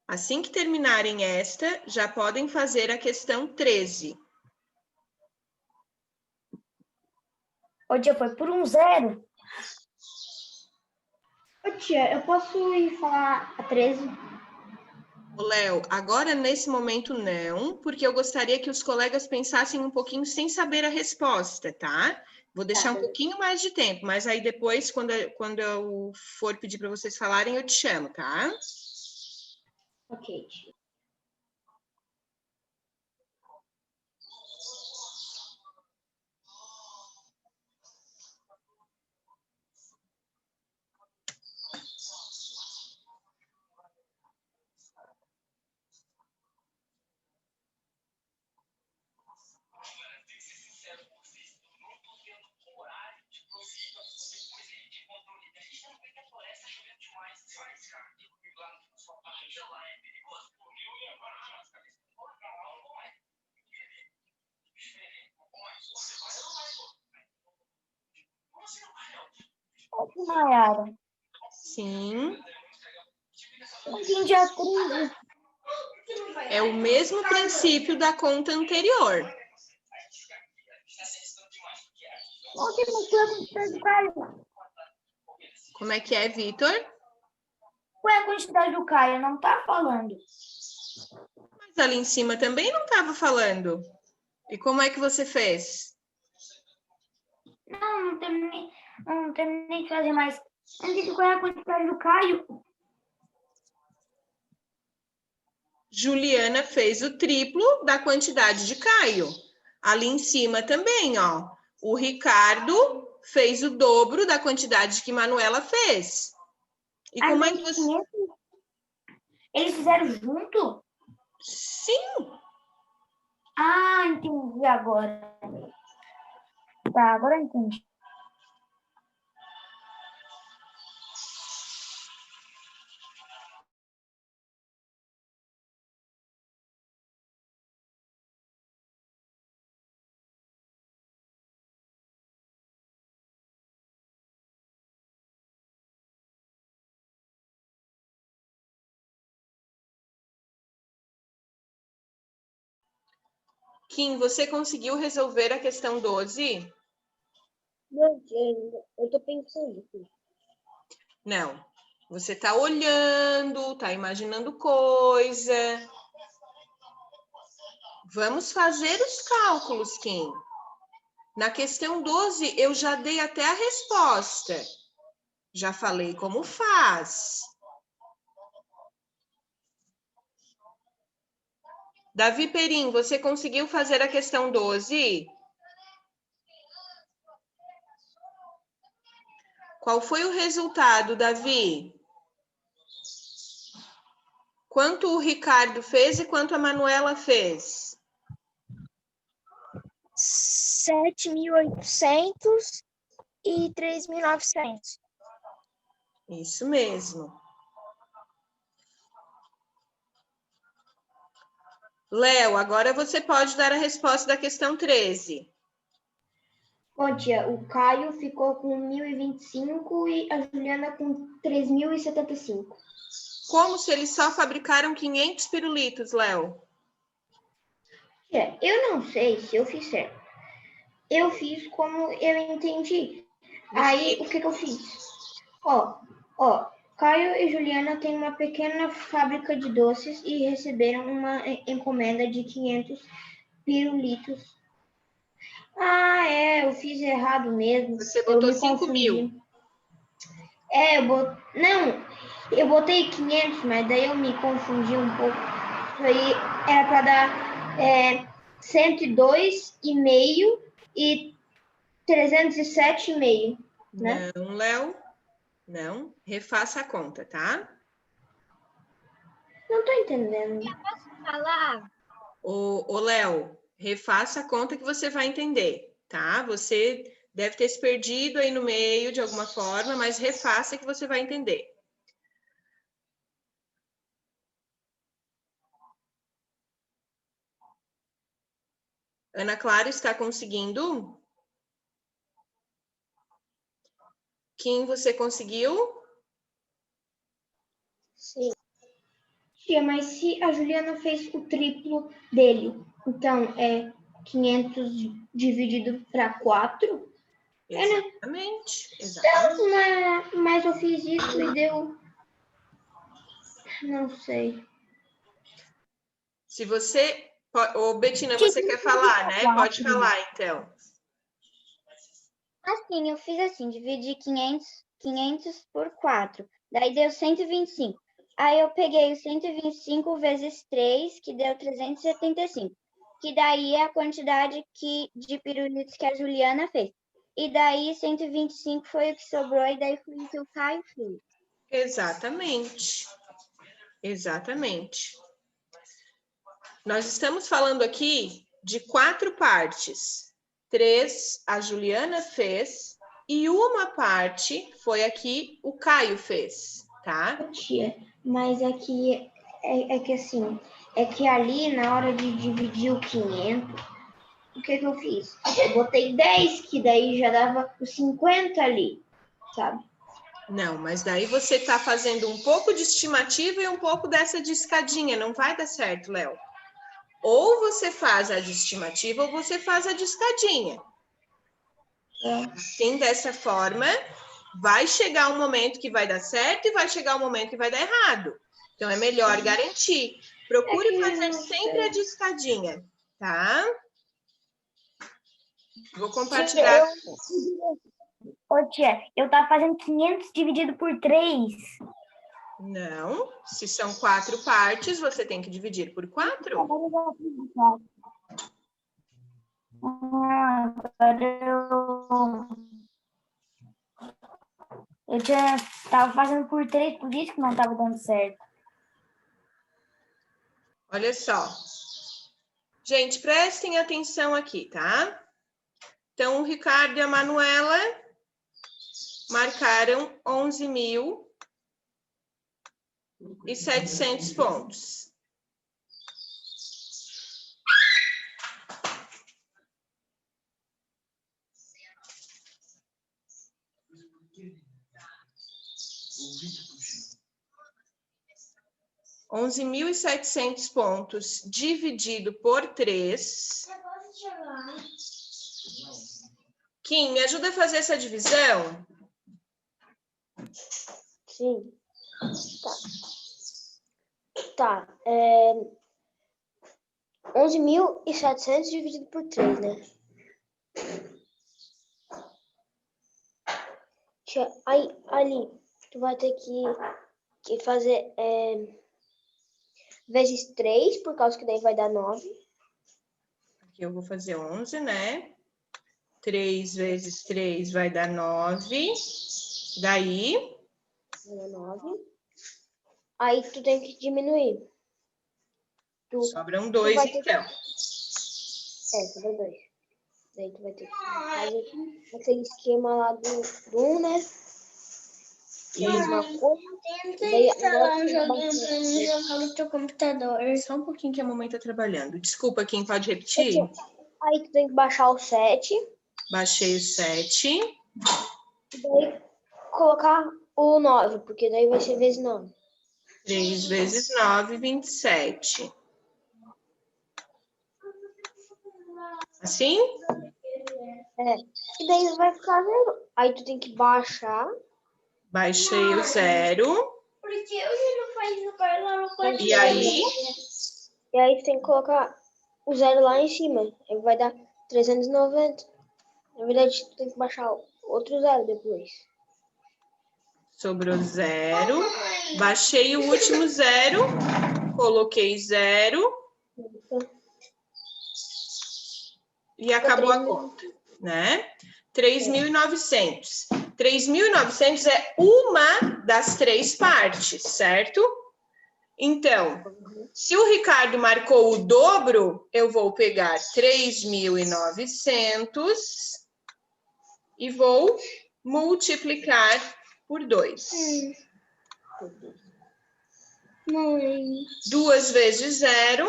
Assim que terminarem esta, já podem fazer a questão 13. Ô, tia, foi por um zero. Ô, tia, eu posso ir falar a 13? Léo, agora nesse momento não, porque eu gostaria que os colegas pensassem um pouquinho sem saber a resposta, tá? Vou deixar um pouquinho mais de tempo, mas aí depois, quando eu for pedir para vocês falarem, eu te chamo, tá? Ok, tia. Nayara. Sim. Não entendi a 13. É o mesmo princípio da conta anterior. Ontem não foi a quantidade do Caio. Como é que é, Vitor? Ué, a quantidade do Caio não tá falando. Mas ali em cima também não estava falando. E como é que você fez? Não terminei de fazer mais. Antes de qual é a quantidade do Caio? Juliana fez o triplo da quantidade de Caio. Ali em cima também, ó. O Ricardo fez o dobro da quantidade que Manuela fez. E como é que você... Eles fizeram junto? Sim. Ah, entendi agora. Tá, agora eu entendi. Kim, você conseguiu resolver a questão 12? Não, eu tô pensando aqui. Não. Você está olhando, está imaginando coisa. Vamos fazer os cálculos, Kim. Na questão 12, eu já dei até a resposta. Já falei como faz. Davi Perim, você conseguiu fazer a questão 12? Qual foi o resultado, Davi? Quanto o Ricardo fez e quanto a Manuela fez? 7.800 e 3.900. Isso mesmo. Léo, agora você pode dar a resposta da questão 13. Bom, tia, o Caio ficou com 1.025 e a Juliana com 3.075. Como se eles só fabricaram 500 pirulitos, Léo? Tia, eu não sei se eu fiz certo. Eu fiz como eu entendi. Aí, o que eu fiz? Caio e Juliana têm uma pequena fábrica de doces e receberam uma encomenda de 500 pirulitos. Ah, eu fiz errado mesmo. Você Eu botou me 5 confundi. mil. Não, eu botei 500, mas daí eu me confundi um pouco. Aí era para dar 102,5 e 307,5, né? Não, Léo. Não. Refaça a conta, tá? Não tô entendendo. Falar. Ô, Léo, refaça a conta que você vai entender, tá? Você deve ter se perdido aí no meio de alguma forma, mas refaça que você vai entender. Ana Clara está conseguindo? Kim, você conseguiu? Sim. Tia, mas se a Juliana fez o triplo dele, então é 500 dividido para 4? Exatamente, exatamente. Mas eu fiz isso e deu... Não sei. Se você... Ô, Betina, você quer falar, né? Pode falar, então. Assim, eu fiz assim, dividi 500 por 4. Daí deu 125. Aí eu peguei o 125 vezes 3, que deu 375. Que daí é a quantidade de pirulitos que a Juliana fez. E daí 125 foi o que sobrou, e daí foi o que o Caio fez. Exatamente. Exatamente. Nós estamos falando aqui de 4 partes. 3 a Juliana fez e uma parte foi a que o Caio fez, tá? Tia, mas é que assim, é que ali na hora de dividir o 500, o que eu fiz? Eu botei 10, que daí já dava os 50 ali, sabe? Não, mas daí você está fazendo um pouco de estimativa e um pouco dessa de escadinha. Não vai dar certo, Léo. Ou você faz a de estimativa ou você faz a de escadinha. Sim, dessa forma, vai chegar um momento que vai dar certo e vai chegar um momento que vai dar errado. Então, é melhor garantir. Procure fazer sempre a de escadinha, tá? Vou compartilhar. Ô, tia, eu tava fazendo 500 dividido por 3. Não, se são 4 partes, você tem que dividir por 4. Agora tava fazendo por 3, por isso que não tava dando certo. Olha só. Gente, prestem atenção aqui, tá? Então, o Ricardo e a Manuela marcaram 11.700 pontos. 11.700 pontos dividido por 3. Kim, me ajuda a fazer essa divisão? Sim. Tá. 11.700 dividido por 3, né? Aí, ali, tu vai ter que fazer vezes 3, por causa que daí vai dar 9. Aqui eu vou fazer 11, né? 3 vezes 3 vai dar 9. Daí? Vai dar 9. Aí tu tem que diminuir. Sobram 2, então. Sobra 2. Daí tu vai ter que fazer aquele esquema lá do 1, né? Que é a mesma coisa. Tenta instalar um joguinho pra mim jogar no teu computador. Só um pouquinho que a mamãe tá trabalhando. Desculpa, quem pode repetir? Aí tu tem que baixar o 7. Baixei o 7. E daí colocar o 9, porque daí vai ser vezes 9. 3 vezes 9, 27. Assim? E daí vai ficar 0. Aí tu tem que baixar. Baixei o 0. Por que hoje não faz o Carla no quarto? E aí? E aí tu tem que colocar o 0 lá em cima. Aí vai dar 390. Na verdade, tu tem que baixar outro 0 depois. Sobrou 0. Baixei o último 0. Coloquei 0. E acabou a conta, né? 3.900. 3.900 é uma das 3 partes, certo? Então, se o Ricardo marcou o dobro, eu vou pegar 3.900 e vou multiplicar por 2. Mãe. 2 vezes 0,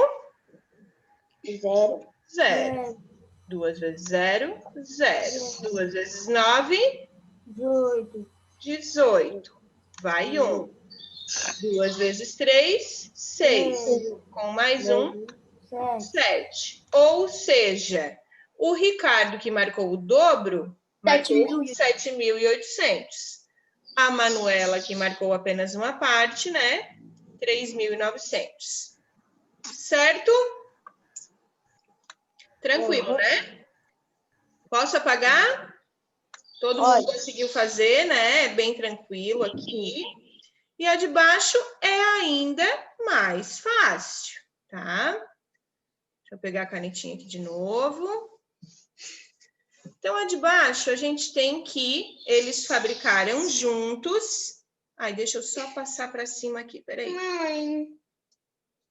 0. 0. 2 vezes 0, 0. 2 vezes 9, 18. 18. Vai 1. 2 vezes 3, 6. Com mais 1, 7. Ou seja, o Ricardo, que marcou o dobro, marcou 7.800. A Manuela, que marcou apenas uma parte, né? 3.900. Certo? Tranquilo, né? Posso apagar? Todo mundo conseguiu fazer, né? Bem tranquilo aqui. E a de baixo é ainda mais fácil, tá? Deixa eu pegar a canetinha aqui de novo. Então, a de baixo, a gente tem que eles fabricaram juntos. Ai, deixa eu só passar para cima aqui, peraí. Mãe,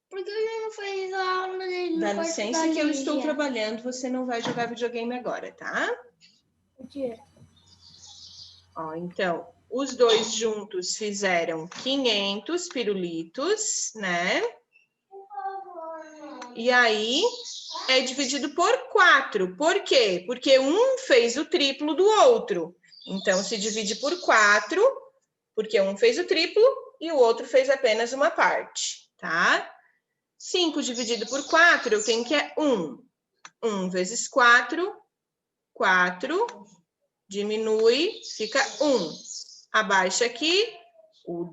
por que você não fez a aula dele? Dá licença que eu estou trabalhando, você não vai jogar videogame agora, tá? Ó, então, os dois juntos fizeram 500 pirulitos, né? E aí, é dividido por 4. Por quê? Porque um fez o triplo do outro. Então, se divide por 4, porque um fez o triplo e o outro fez apenas uma parte, tá? 5 dividido por 4, eu tenho que é 1. 1 vezes 4, 4. Diminui, fica 1. Abaixa aqui o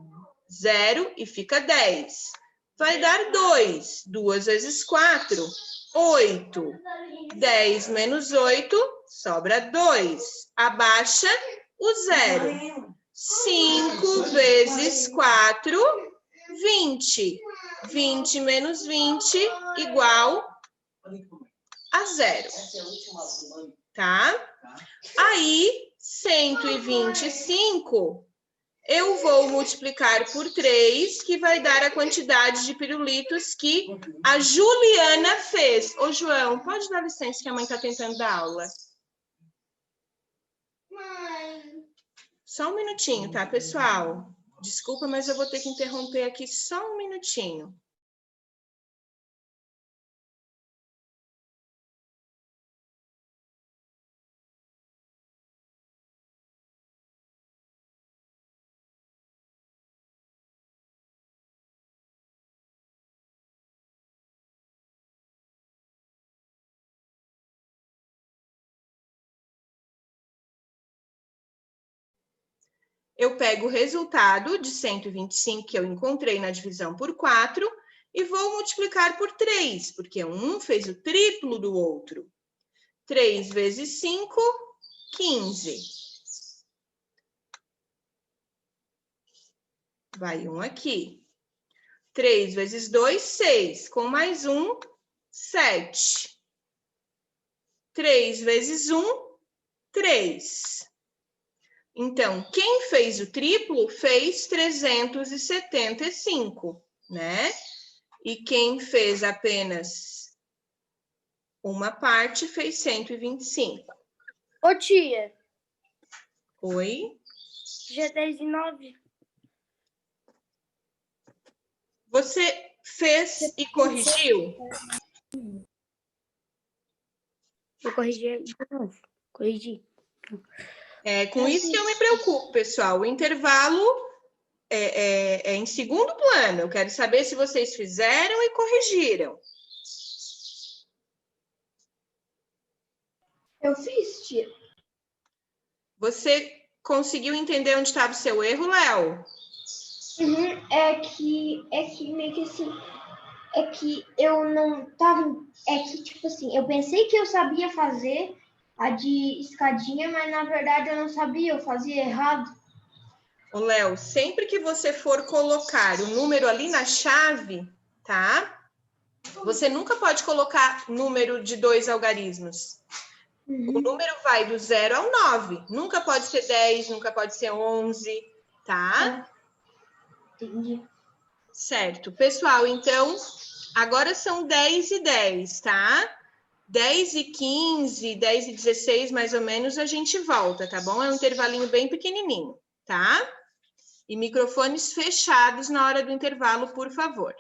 0 e fica 10. Vai dar 2. 2 vezes 4, 8. 10 menos 8, sobra 2. Abaixa o 0. 5 vezes 4, 20. 20 menos 20 igual a 0. Tá? Aí, 125, eu vou multiplicar por 3, que vai dar a quantidade de pirulitos que a Juliana fez. Ô, João, pode dar licença que a mãe está tentando dar aula. Mãe. Só um minutinho, tá, pessoal? Desculpa, mas eu vou ter que interromper aqui só um minutinho. eu pego o resultado de 125 que eu encontrei na divisão por 4 e vou multiplicar por 3, porque um fez o triplo do outro. 3 vezes 5, 15. Vai um aqui. 3 vezes 2, 6. Com mais um, 7. 3 vezes 1, 3. Então, quem fez o triplo fez 375, né? E quem fez apenas uma parte fez 125. Ô, tia, Oi? G10 e 9. Você fez e corrigiu? Vou corrigir de novo. Corrigi. É com isso que eu me preocupo, pessoal. O intervalo é em segundo plano. Eu quero saber se vocês fizeram e corrigiram. Eu fiz, tia. Você conseguiu entender onde estava o seu erro, Léo? É que meio que assim, é que eu não tava, é que tipo assim, eu pensei que eu sabia fazer a de escadinha, mas na verdade eu não sabia, eu fazia errado. Ô, Léo, sempre que você for colocar o número ali na chave, tá? Você nunca pode colocar número de 2 algarismos. O número vai do 0 ao 9. Nunca pode ser 10, nunca pode ser 11, tá? Entendi. Certo. Pessoal, então, agora são 10 e 10, tá? 10 e 15, 10 e 16, mais ou menos, a gente volta, tá bom? É um intervalinho bem pequenininho, tá? E microfones fechados na hora do intervalo, por favor.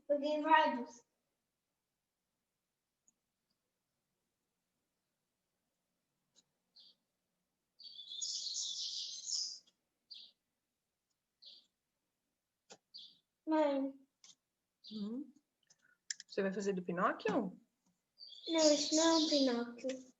Peguei vários. Mãe, Você vai fazer do Pinóquio? não, isso não é um Pinóquio.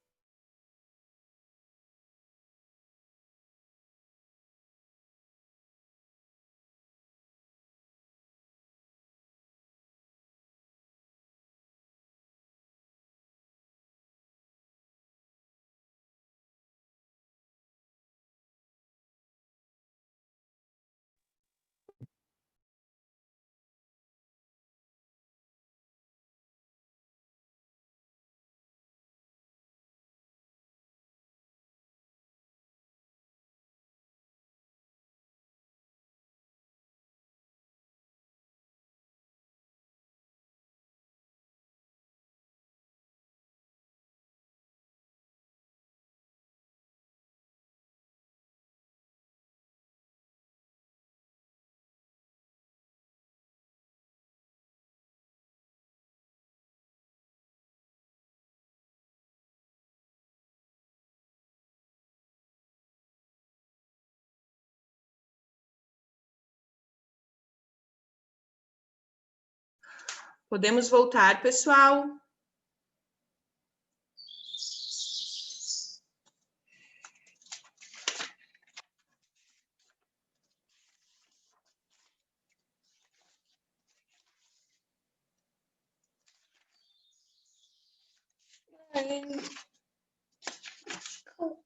Podemos voltar, pessoal?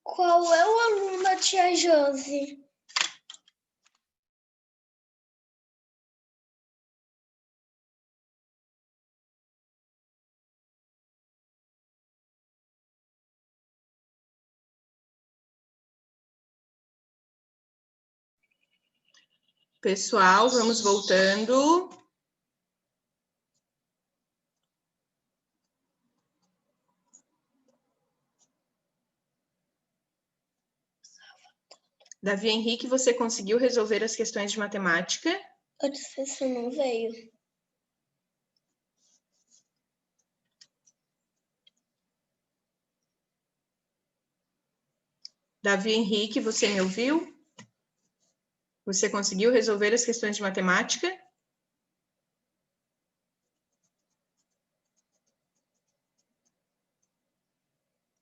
Qual é o aluno da tia Josi? Pessoal, vamos voltando. Davi Henrique, você conseguiu resolver as questões de matemática? A professora não veio. Davi Henrique, você me ouviu? Você conseguiu resolver as questões de matemática?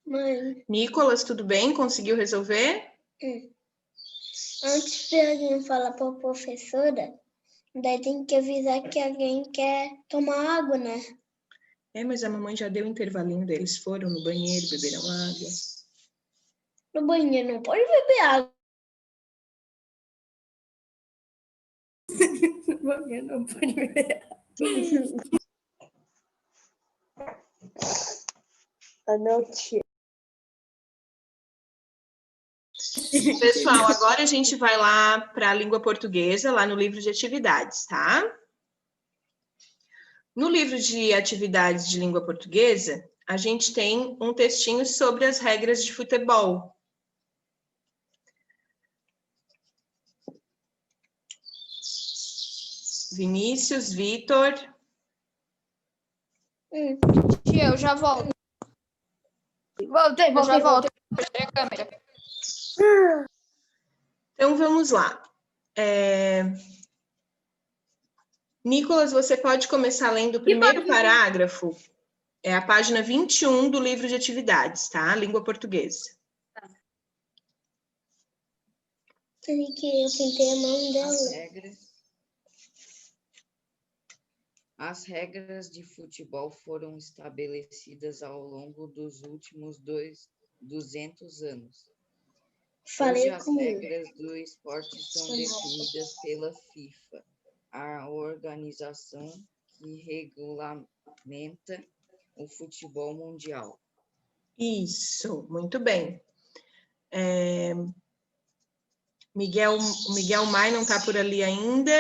Mãe, Nicolas, tudo bem? Conseguiu resolver? antes de alguém falar para a professora, daí tem que avisar que alguém quer tomar água, né? Mas a mamãe já deu o intervalinho deles. Foram no banheiro, beberam água. No banheiro não pode beber água. No banheiro não pode beber água. Não, tia. Pessoal, agora a gente vai lá para a língua portuguesa, lá no livro de atividades, tá? No livro de atividades de língua portuguesa, a gente tem um textinho sobre as regras de futebol. Vinícius, Vitor. Tia, eu já volto. Voltei. Eu já volto. Fechei a câmera. Então, vamos lá. Nicolas, você pode começar lendo o primeiro parágrafo. É a página 21 do livro de atividades, tá? Língua portuguesa. Eu pintei a mão dela. As regras de futebol foram estabelecidas ao longo dos últimos 200 anos. Hoje, as regras do esporte são definidas pela FIFA, a organização que regulamenta o futebol mundial. Isso, muito bem. Miguel Mai não está por ali ainda.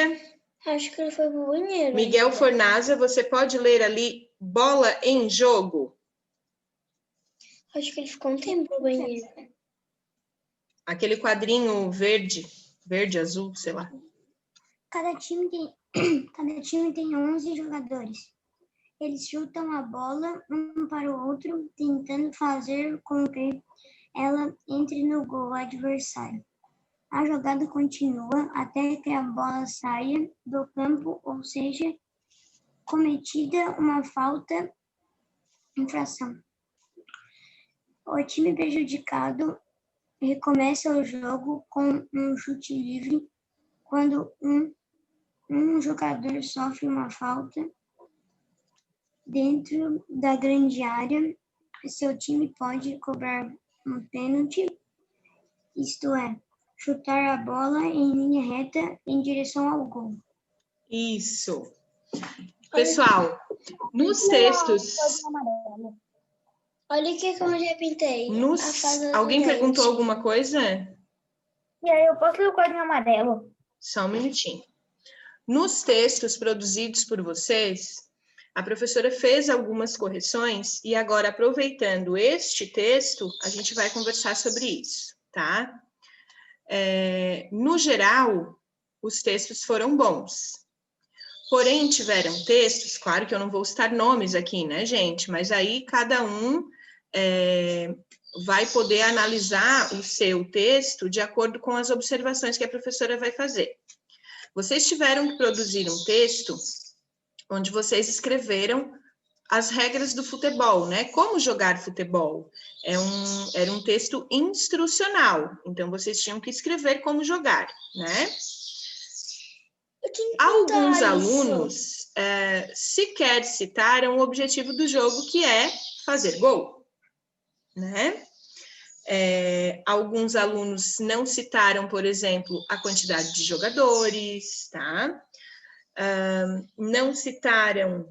Acho que ele foi pro banheiro. Miguel Fornaza, você pode ler ali bola em jogo? Acho que ele ficou um tempo no banheiro. Aquele quadrinho verde, azul, sei lá. Cada time Cada time tem 11 jogadores. Eles chutam a bola um para o outro, tentando fazer com que ela entre no gol adversário. A jogada continua até que a bola saia do campo, ou seja, cometida uma falta, infração. O time prejudicado recomeça o jogo com um chute livre quando um jogador sofre uma falta dentro da grande área. Seu time pode cobrar um pênalti, isto é, chutar a bola em linha reta em direção ao gol. Isso. Pessoal, nos textos... Olha o que eu já pintei. Alguém perguntou alguma coisa? E aí, eu posso ler o quadrinho amarelo? Só um minutinho. Nos textos produzidos por vocês, a professora fez algumas correções e agora, aproveitando este texto, a gente vai conversar sobre isso, tá? No geral, os textos foram bons. Porém, tiveram textos, claro que eu não vou citar nomes aqui, né, gente? Mas aí cada um vai poder analisar o seu texto de acordo com as observações que a professora vai fazer. Vocês tiveram que produzir um texto onde vocês escreveram as regras do futebol, né? Como jogar futebol. Era um texto instrucional, então vocês tinham que escrever como jogar, né? Alguns alunos sequer citaram o objetivo do jogo, que é fazer gol, né? Alguns alunos não citaram, por exemplo, a quantidade de jogadores, tá? Não citaram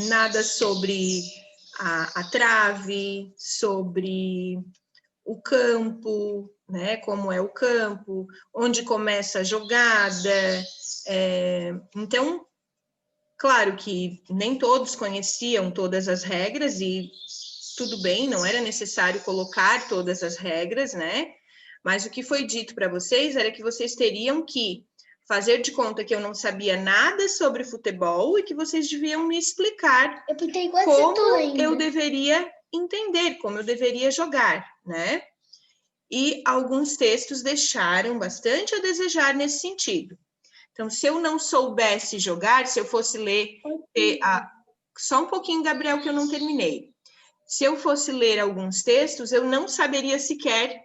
nada sobre a trave, sobre o campo, né? Como é o campo, onde começa a jogada. Então, claro que nem todos conheciam todas as regras e tudo bem, não era necessário colocar todas as regras, né? Mas o que foi dito para vocês era que vocês teriam que fazer de conta que eu não sabia nada sobre futebol e que vocês deviam me explicar como eu deveria entender, como eu deveria jogar, né? E alguns textos deixaram bastante a desejar nesse sentido. Então, se eu não soubesse jogar, se eu fosse ler... Só um pouquinho, Gabriel, que eu não terminei. Se eu fosse ler alguns textos, eu não saberia sequer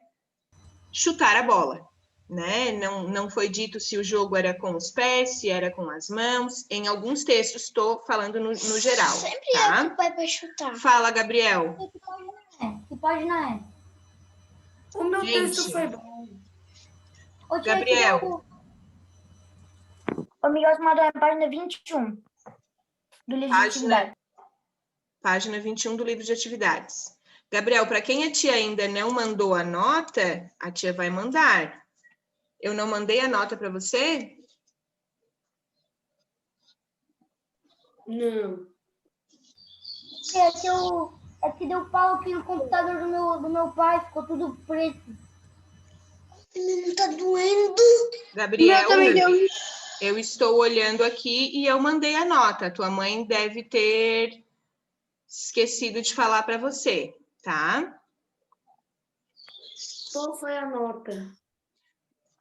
chutar a bola, né? Não foi dito se o jogo era com os pés, se era com as mãos. Em alguns textos, estou falando no geral. Sempre tá? é que vai para chutar. Fala, Gabriel. Que página é? O meu Gente, texto foi bom. Gabriel. O Miguel mandou a página 21 do livro de atividades. Página 21 do livro de atividades. Gabriel, para quem a tia ainda não mandou a nota, a tia vai mandar. Eu não mandei a nota para você? Não. É que deu pau aqui no computador do meu pai, ficou tudo preto. Não tá doendo. Gabriel, eu estou olhando aqui e eu mandei a nota. Tua mãe deve ter esquecido de falar para você, tá? Qual foi a nota?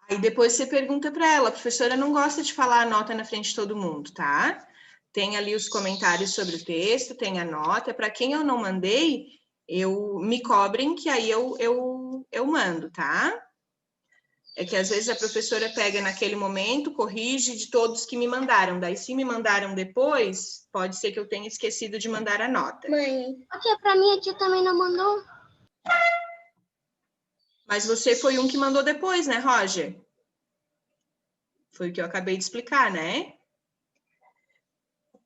Aí depois você pergunta para ela. A professora não gosta de falar a nota na frente de todo mundo, tá? Tem ali os comentários sobre o texto, tem a nota. Para quem eu não mandei, me cobrem que aí eu mando, tá? É que às vezes a professora pega naquele momento, corrige de todos que me mandaram. Daí, se me mandaram depois, pode ser que eu tenha esquecido de mandar a nota. Mãe. Tia, para mim a tia também não mandou. Mas você foi um que mandou depois, né, Roger? Foi o que eu acabei de explicar, né?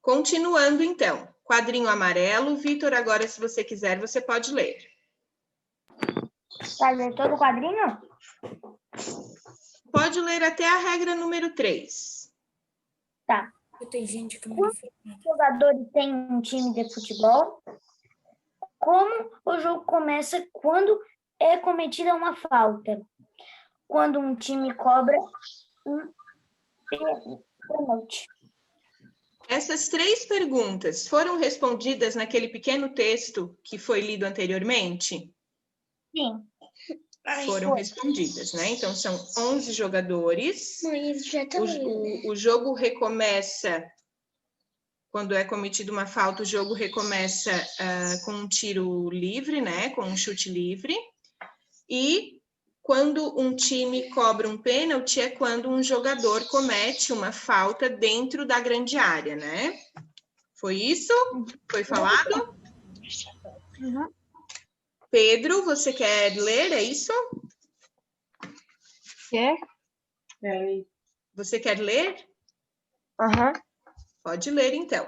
Continuando, então. Quadrinho amarelo. Vitor, agora, se você quiser, você pode ler. Vai ler todo o quadrinho? Pode ler até a regra número 3. Tá. Tem gente que Quantos jogadores tem um time de futebol? Como o jogo começa quando é cometida uma falta? Quando um time cobra Pênalti. Essas 3 perguntas foram respondidas naquele pequeno texto que foi lido anteriormente? Sim. Foram respondidas, né? Então, são 11 jogadores. Mãe, já tá O jogo recomeça, quando é cometida uma falta, o jogo recomeça com um tiro livre, né? Com um chute livre. E quando um time cobra um pênalti, é quando um jogador comete uma falta dentro da grande área, né? Foi isso? Foi falado? Uhum. Pedro, você quer ler, é isso? Quer? Você quer ler? Aham. Pode ler, então.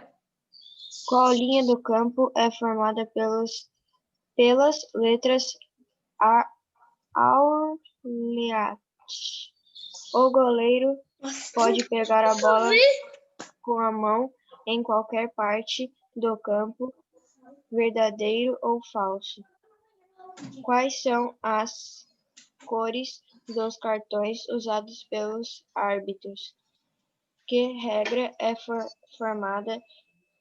Qual linha do campo é formada pelas letras aureate? O goleiro pode pegar a bola com a mão em qualquer parte do campo, verdadeiro ou falso? Quais são as cores dos cartões usados pelos árbitros? Que regra é formada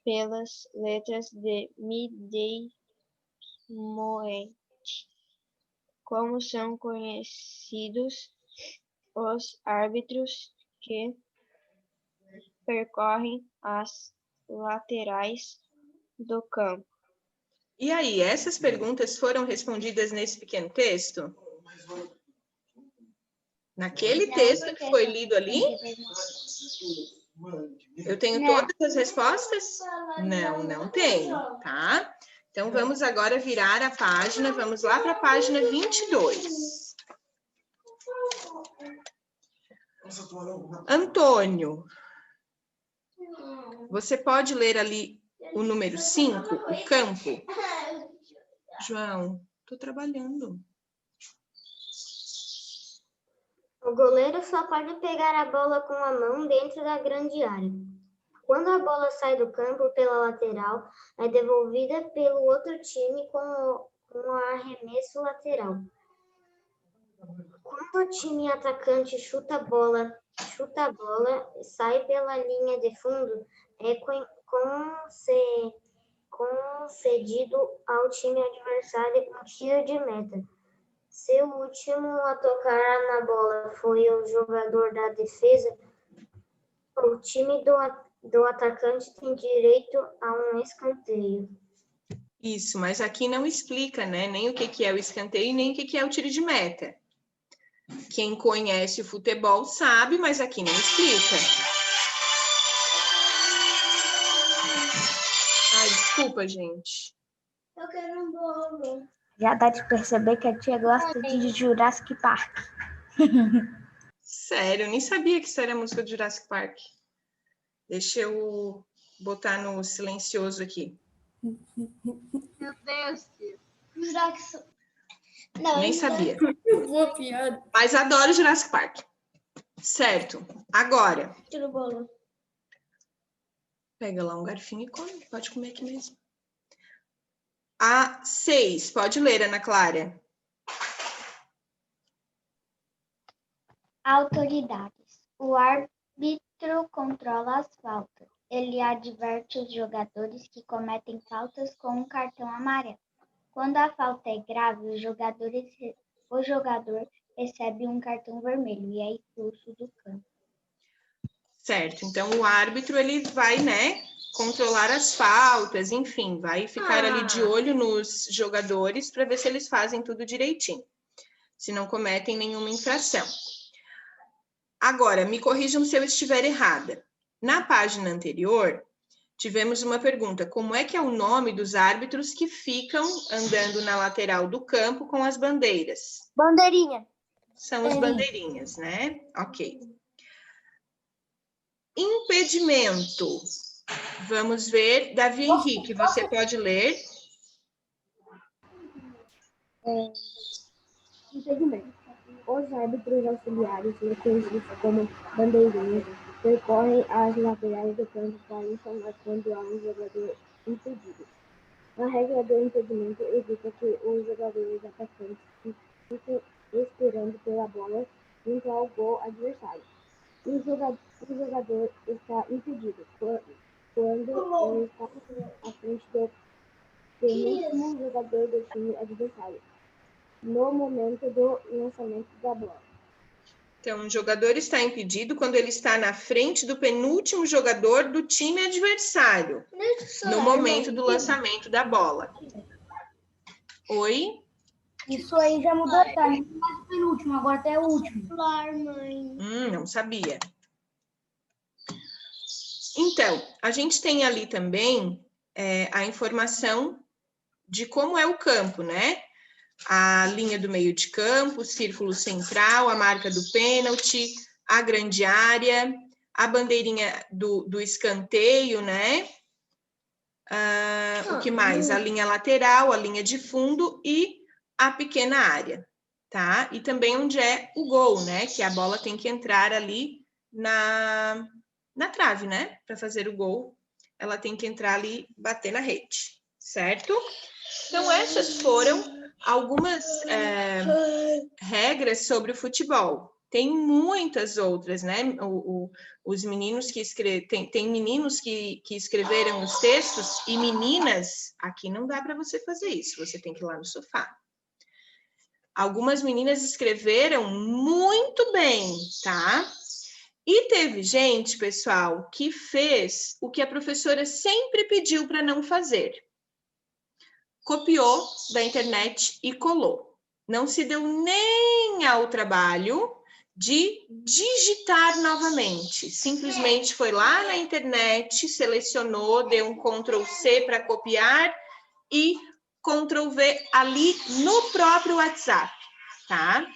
pelas letras de Mi, Dei, Moe? Como são conhecidos os árbitros que percorrem as laterais do campo? E aí, essas perguntas foram respondidas nesse pequeno texto? Naquele texto que foi lido ali? Eu tenho todas as respostas? Não, não tenho, tá? Então, vamos agora virar a página, vamos lá para a página 22. Antônio, você pode ler ali o número 5, o campo? João, estou trabalhando. O goleiro só pode pegar a bola com a mão dentro da grande área. Quando a bola sai do campo pela lateral, é devolvida pelo outro time com o arremesso lateral. Quando o time atacante chuta a bola e sai pela linha de fundo, é concedido ao time adversário um tiro de meta. Se o último a tocar na bola foi o jogador da defesa, o time do atacante tem direito a um escanteio. Isso, mas aqui não explica, né? Nem o que é o escanteio, nem o que é o tiro de meta. Quem conhece o futebol sabe, mas aqui não explica. Ai, desculpa, gente. Eu quero um bolo. Já dá de perceber que a tia gosta de Jurassic Park. Sério, eu nem sabia que isso era música do Jurassic Park. Deixa eu botar no silencioso aqui. Meu Deus. Jurassic. Não, Nem sabia. Boa piada. Mas adoro Jurassic Park. Certo. Agora. Tira o bolo. Pega lá um garfinho e come. Pode comer aqui mesmo. A 6. Pode ler, Ana Clara. Autoridades. O árbitro controla as faltas. Ele adverte os jogadores que cometem faltas com um cartão amarelo. Quando a falta é grave, o jogador recebe um cartão vermelho e é expulso do campo. Certo. Então, o árbitro, ele vai, né, controlar as faltas, enfim, vai ficar ali de olho nos jogadores para ver se eles fazem tudo direitinho, se não cometem nenhuma infração. Agora, me corrijam se eu estiver errada. Na página anterior, tivemos uma pergunta: como é que é o nome dos árbitros que ficam andando na lateral do campo com as bandeiras? Bandeirinha. São os bandeirinhas, né? Ok. Impedimento. Vamos ver. Davi Henrique, você pode ler? Impedimento. Os árbitros auxiliares, reconhecidos como bandeirinhas, percorrem as laterais do campo para informar quando há um jogador impedido. A regra do impedimento evita que os jogadores atacantes fiquem esperando pela bola junto ao gol adversário. O jogador está impedido quando ele está à frente do penúltimo jogador do time adversário, no momento do lançamento da bola. Então, um jogador está impedido quando ele está na frente do penúltimo jogador do time adversário, no momento do lançamento da bola. Oi? Isso aí já mudou, tá? Não é mais o penúltimo, agora até o último. Claro, mãe. Não sabia. Então, a gente tem ali também a informação de como é o campo, né? A linha do meio de campo, o círculo central, a marca do pênalti, a grande área, a bandeirinha do escanteio, né? O que mais? A linha lateral, a linha de fundo e a pequena área, tá? E também onde é o gol, né? Que a bola tem que entrar ali na trave, né? Para fazer o gol, ela tem que entrar ali, bater na rede, certo? Então, essas foram algumas regras sobre o futebol. Tem muitas outras, né? Os meninos que escrevem... Tem meninos que escreveram os textos e meninas... Aqui não dá para você fazer isso, você tem que ir lá no sofá. Algumas meninas escreveram muito bem, tá? E teve gente, pessoal, que fez o que a professora sempre pediu para não fazer. Copiou da internet e colou. Não se deu nem ao trabalho de digitar novamente. Simplesmente foi lá na internet, selecionou, deu um Ctrl+C para copiar e Ctrl+V ali no próprio WhatsApp, tá?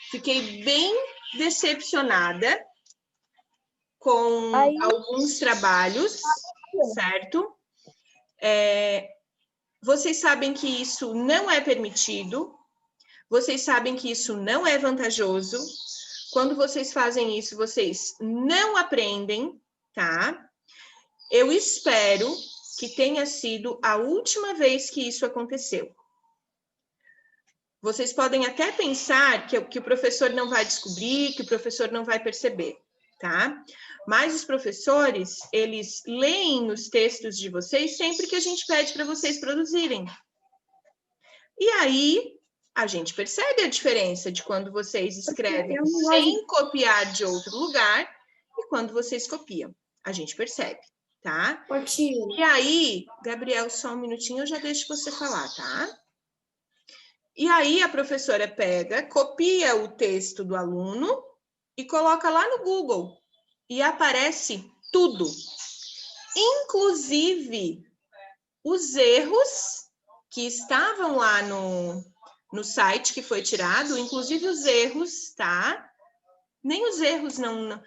Fiquei bem decepcionada com alguns trabalhos, certo? Vocês sabem que isso não é permitido, vocês sabem que isso não é vantajoso. Quando vocês fazem isso, vocês não aprendem, tá? Eu espero que tenha sido a última vez que isso aconteceu. Vocês podem até pensar que o professor não vai descobrir, que o professor não vai perceber, tá? Mas os professores, eles leem os textos de vocês sempre que a gente pede para vocês produzirem. E aí, a gente percebe a diferença de quando vocês escrevem sem copiar de outro lugar e quando vocês copiam. A gente percebe, tá? E aí, Gabriel, só um minutinho, eu já deixo você falar, tá? E aí, a professora pega, copia o texto do aluno e coloca lá no Google. E aparece tudo. Inclusive, os erros que estavam lá no site que foi tirado, inclusive os erros, tá? Nem os erros, não.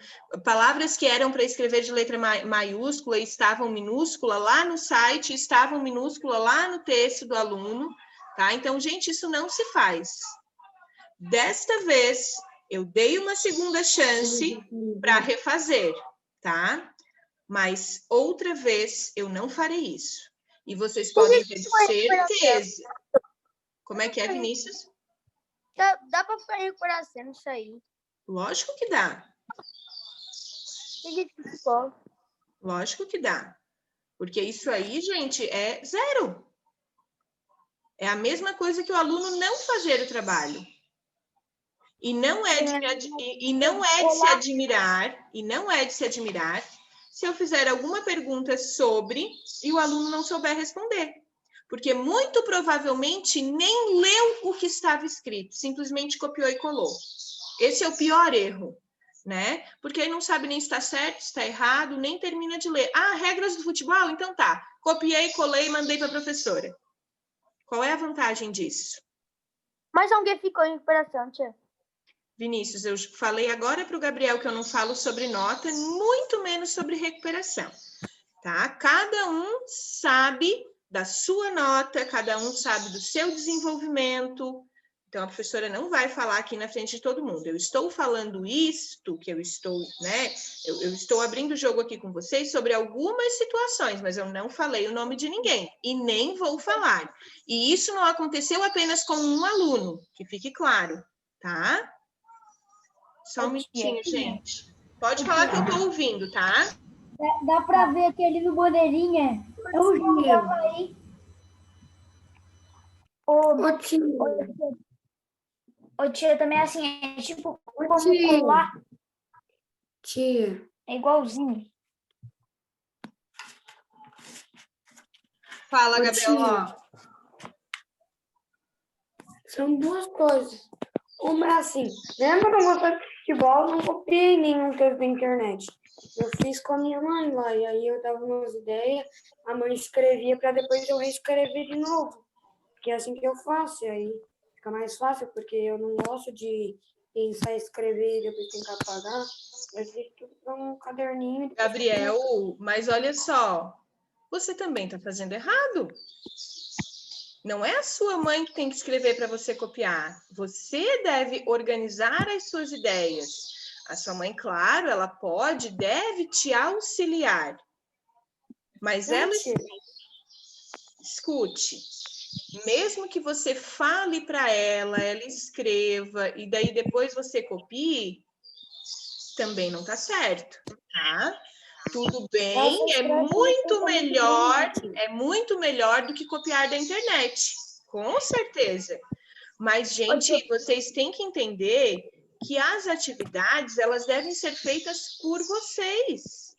Palavras que eram para escrever de letra maiúscula e estavam minúscula lá no site, estavam minúscula lá no texto do aluno, tá? Então, gente, isso não se faz. Desta vez, eu dei uma segunda chance para refazer, tá? Mas outra vez eu não farei isso. E vocês podem ter certeza. Como é que é, Vinícius? Dá para fazer recuperação isso aí. Lógico que dá. Lógico que dá. Porque isso aí, gente, é zero. É a mesma coisa que o aluno não fazer o trabalho. E não é de se admirar se eu fizer alguma pergunta sobre e o aluno não souber responder. Porque muito provavelmente nem leu o que estava escrito, simplesmente copiou e colou. Esse é o pior erro, né? Porque aí não sabe nem se está certo, se está errado, nem termina de ler. Ah, regras do futebol? Então tá. Copiei, colei e mandei para a professora. Qual é a vantagem disso? Mas alguém ficou em recuperação, tia? Vinícius, eu falei agora para o Gabriel que eu não falo sobre nota, muito menos sobre recuperação, tá? Cada um sabe da sua nota, cada um sabe do seu desenvolvimento. Então, a professora não vai falar aqui na frente de todo mundo. Eu estou falando isto, que eu estou, né? Eu estou abrindo o jogo aqui com vocês sobre algumas situações, mas eu não falei o nome de ninguém e nem vou falar. E isso não aconteceu apenas com um aluno, que fique claro, tá? Só um minutinho, gente. Pode falar que eu estou ouvindo, tá? Dá pra ver aquele no bandeirinha? É um jogo do Havaí. Ô, tia, também assim, é tipo, como colar. Tia. É igualzinho. Fala, Gabriel. Ó. São duas coisas. Uma é assim, lembra que eu gostava de futebol? Não copiei nenhum texto da internet. Eu fiz com a minha mãe lá, e aí eu dava umas ideias, a mãe escrevia para depois eu reescrever de novo. Porque é assim que eu faço, e aí fica mais fácil, porque eu não gosto de pensar em escrever e depois tem que apagar. Eu fiz tudo para um caderninho. Gabriel, mas olha só, você também está fazendo errado. Não é a sua mãe que tem que escrever para você copiar. Você deve organizar as suas ideias. A sua mãe, claro, ela pode, deve te auxiliar. Mas ela escute. Mesmo que você fale para ela escreva, e daí depois você copie, também não está certo, tá? Tudo bem, é muito melhor do que copiar da internet, com certeza. Mas, gente, vocês têm que entender que as atividades, elas devem ser feitas por vocês.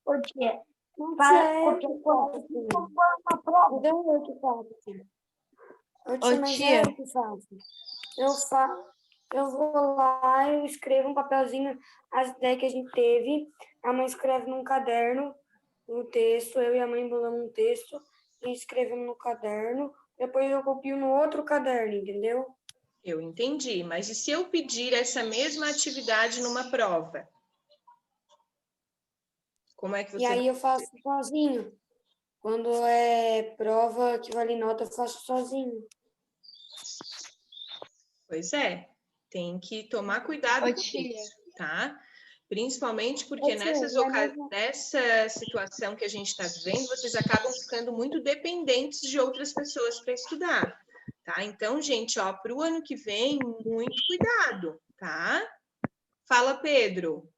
Ô, tia, Eu vou lá, eu escrevo um papelzinho, as ideias que a gente teve, a mãe escreve num caderno o texto, eu e a mãe bolamos um texto e escrevemos no caderno, depois eu copio no outro caderno, entendeu? Eu entendi, mas e se eu pedir essa mesma atividade numa prova? Como é que você E aí eu faço sozinho. Quando é prova que vale nota, eu faço sozinho. Pois é, tem que tomar cuidado com isso, tá? Principalmente porque nessa situação que a gente está vivendo, vocês acabam ficando muito dependentes de outras pessoas para estudar, tá? Então, gente, ó, para o ano que vem, muito cuidado, tá? Fala, Pedro.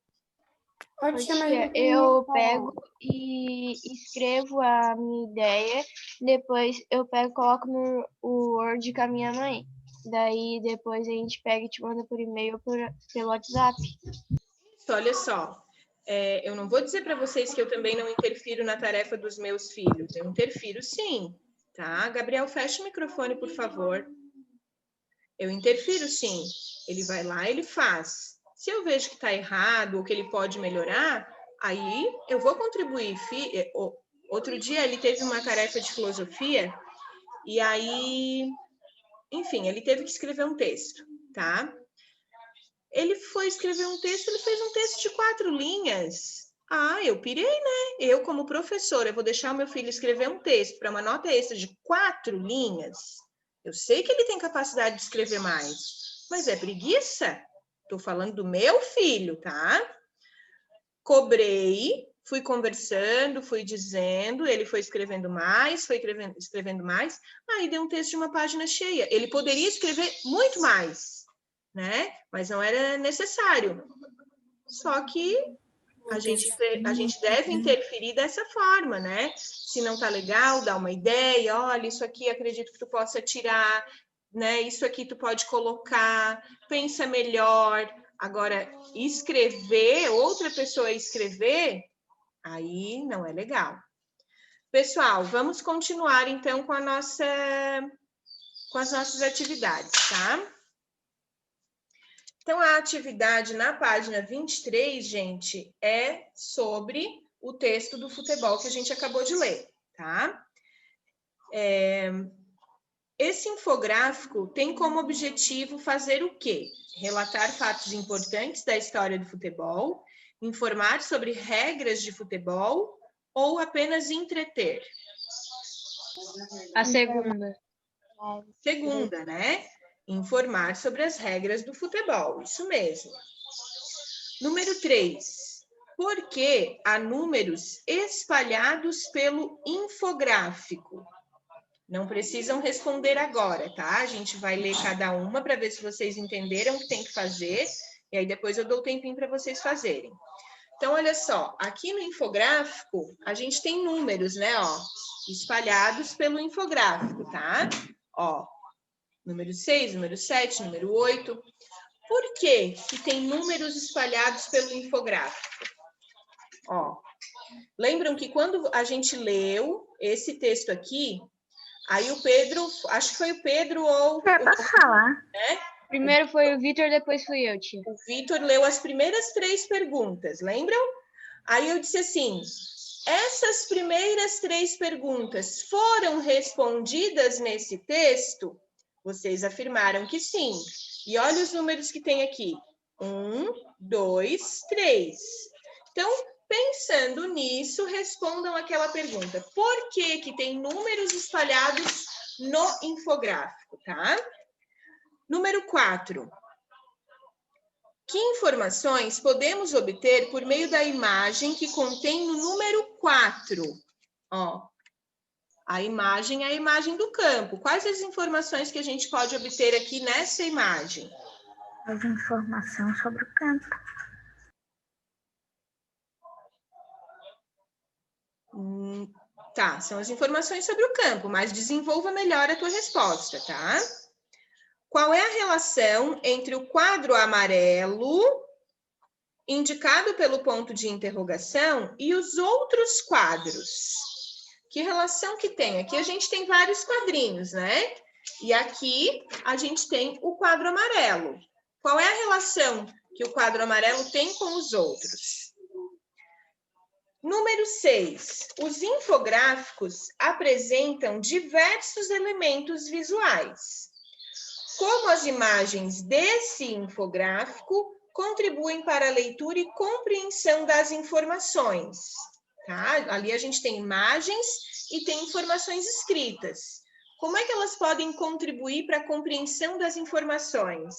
Eu pego e escrevo a minha ideia, depois eu pego e coloco no Word com a minha mãe. Daí depois a gente pega e te manda por e-mail ou pelo WhatsApp. Olha só, eu não vou dizer para vocês que eu também não interfiro na tarefa dos meus filhos. Eu interfiro sim, tá? Gabriel, fecha o microfone, por favor. Eu interfiro sim. Ele vai lá, ele faz. Se eu vejo que está errado ou que ele pode melhorar, aí eu vou contribuir. Outro dia ele teve uma tarefa de filosofia e aí, enfim, ele teve que escrever um texto, tá? Ele foi escrever um texto, ele fez um texto de 4 linhas. Ah, eu pirei, né? Eu, como professora, eu vou deixar o meu filho escrever um texto para uma nota extra de 4 linhas. Eu sei que ele tem capacidade de escrever mais, mas é preguiça? Estou falando do meu filho, tá? Cobrei, fui conversando, fui dizendo, ele foi escrevendo mais, foi escrevendo mais, aí deu um texto de uma página cheia. Ele poderia escrever muito mais, né? Mas não era necessário. Só que a gente deve interferir dessa forma, né? Se não tá legal, dá uma ideia, olha, isso aqui acredito que tu possa tirar, né? Isso aqui tu pode colocar, pensa melhor. Agora, escrever, outra pessoa escrever, aí não é legal. Pessoal, vamos continuar então com as nossas atividades, tá? Então, a atividade na página 23, gente, é sobre o texto do futebol que a gente acabou de ler, tá? Esse infográfico tem como objetivo fazer o quê? Relatar fatos importantes da história do futebol, informar sobre regras de futebol ou apenas entreter? A segunda. Segunda, né? Informar sobre as regras do futebol, isso mesmo. Número 3. Por que há números espalhados pelo infográfico? Não precisam responder agora, tá? A gente vai ler cada uma para ver se vocês entenderam o que tem que fazer E aí depois eu dou o tempinho para vocês fazerem. Então, olha só, aqui no infográfico, a gente tem números, né, ó, espalhados pelo infográfico, tá? Ó, número 6, número 7, número 8. Por que que tem números espalhados pelo infográfico? Ó, lembram que quando a gente leu esse texto aqui, aí o Pedro, acho que foi o Pedro ou... Eu posso falar? Né? Primeiro foi o Vitor, depois fui eu, tia. O Vitor leu as primeiras 3 perguntas, lembram? Aí eu disse assim, essas primeiras 3 perguntas foram respondidas nesse texto? Vocês afirmaram que sim. E olha os números que tem aqui. 1, 2, 3. Então, pensando nisso, respondam aquela pergunta. Por que que tem números espalhados no infográfico, tá? Número 4. Que informações podemos obter por meio da imagem que contém no número 4? Ó, a imagem é a imagem do campo. Quais as informações que a gente pode obter aqui nessa imagem? As informações sobre o campo. Tá, são as informações sobre o campo, mas desenvolva melhor a tua resposta, tá? Qual é a relação entre o quadro amarelo, indicado pelo ponto de interrogação, e os outros quadros? Que relação que tem? Aqui a gente tem vários quadrinhos, né? E aqui a gente tem o quadro amarelo. Qual é a relação que o quadro amarelo tem com os outros? Número 6. Os infográficos apresentam diversos elementos visuais. Como as imagens desse infográfico contribuem para a leitura e compreensão das informações? Tá? Ali a gente tem imagens e tem informações escritas. Como é que elas podem contribuir para a compreensão das informações?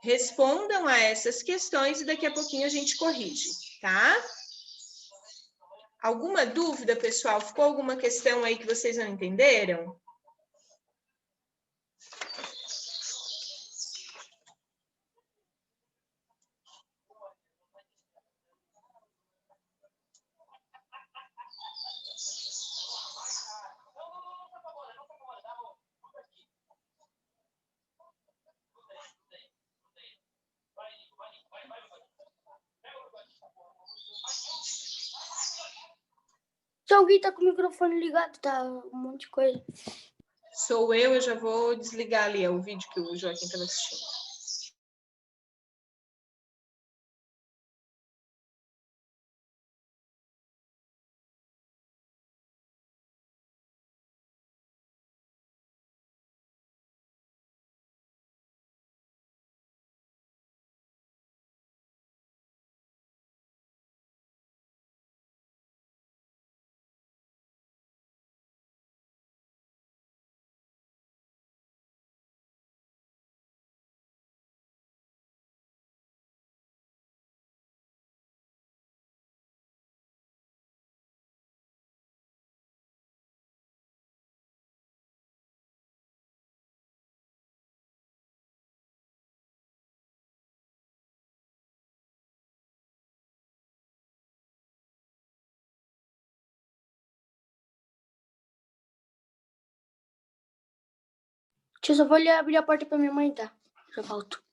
Respondam a essas questões e daqui a pouquinho a gente corrige, tá? Alguma dúvida, pessoal? Ficou alguma questão aí que vocês não entenderam? Se alguém tá com o microfone ligado, tá um monte de coisa. Sou eu já vou desligar ali, é o vídeo que o Joaquim estava assistindo. Tia, só vou ali abrir a porta pra minha mãe, tá? Já volto.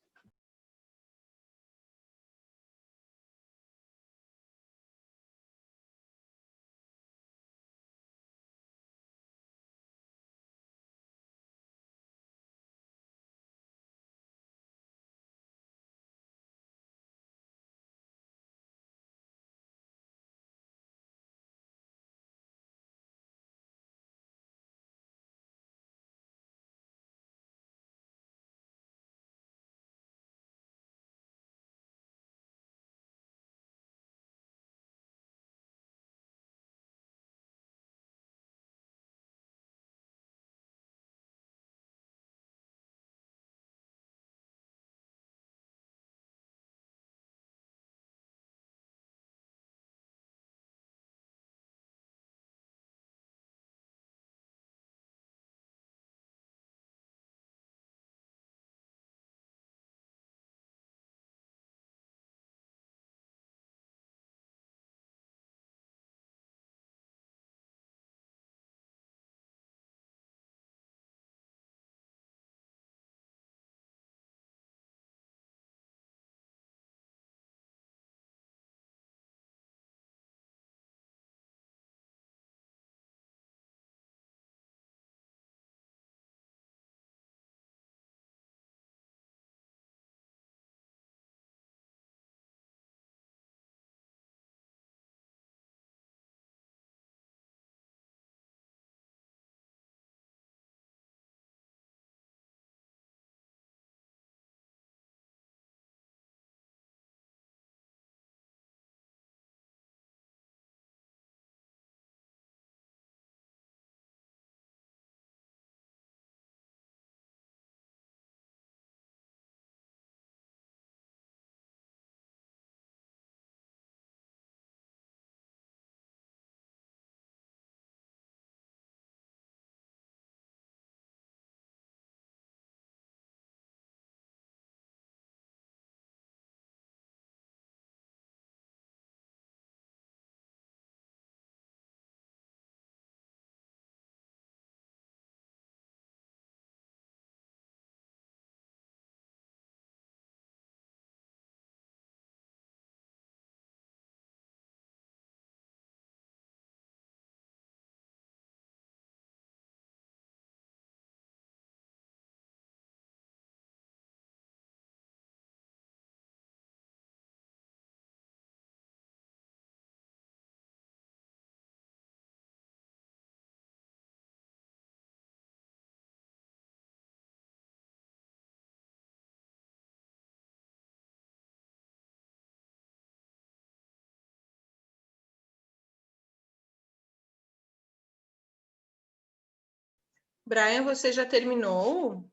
Brian, você já terminou?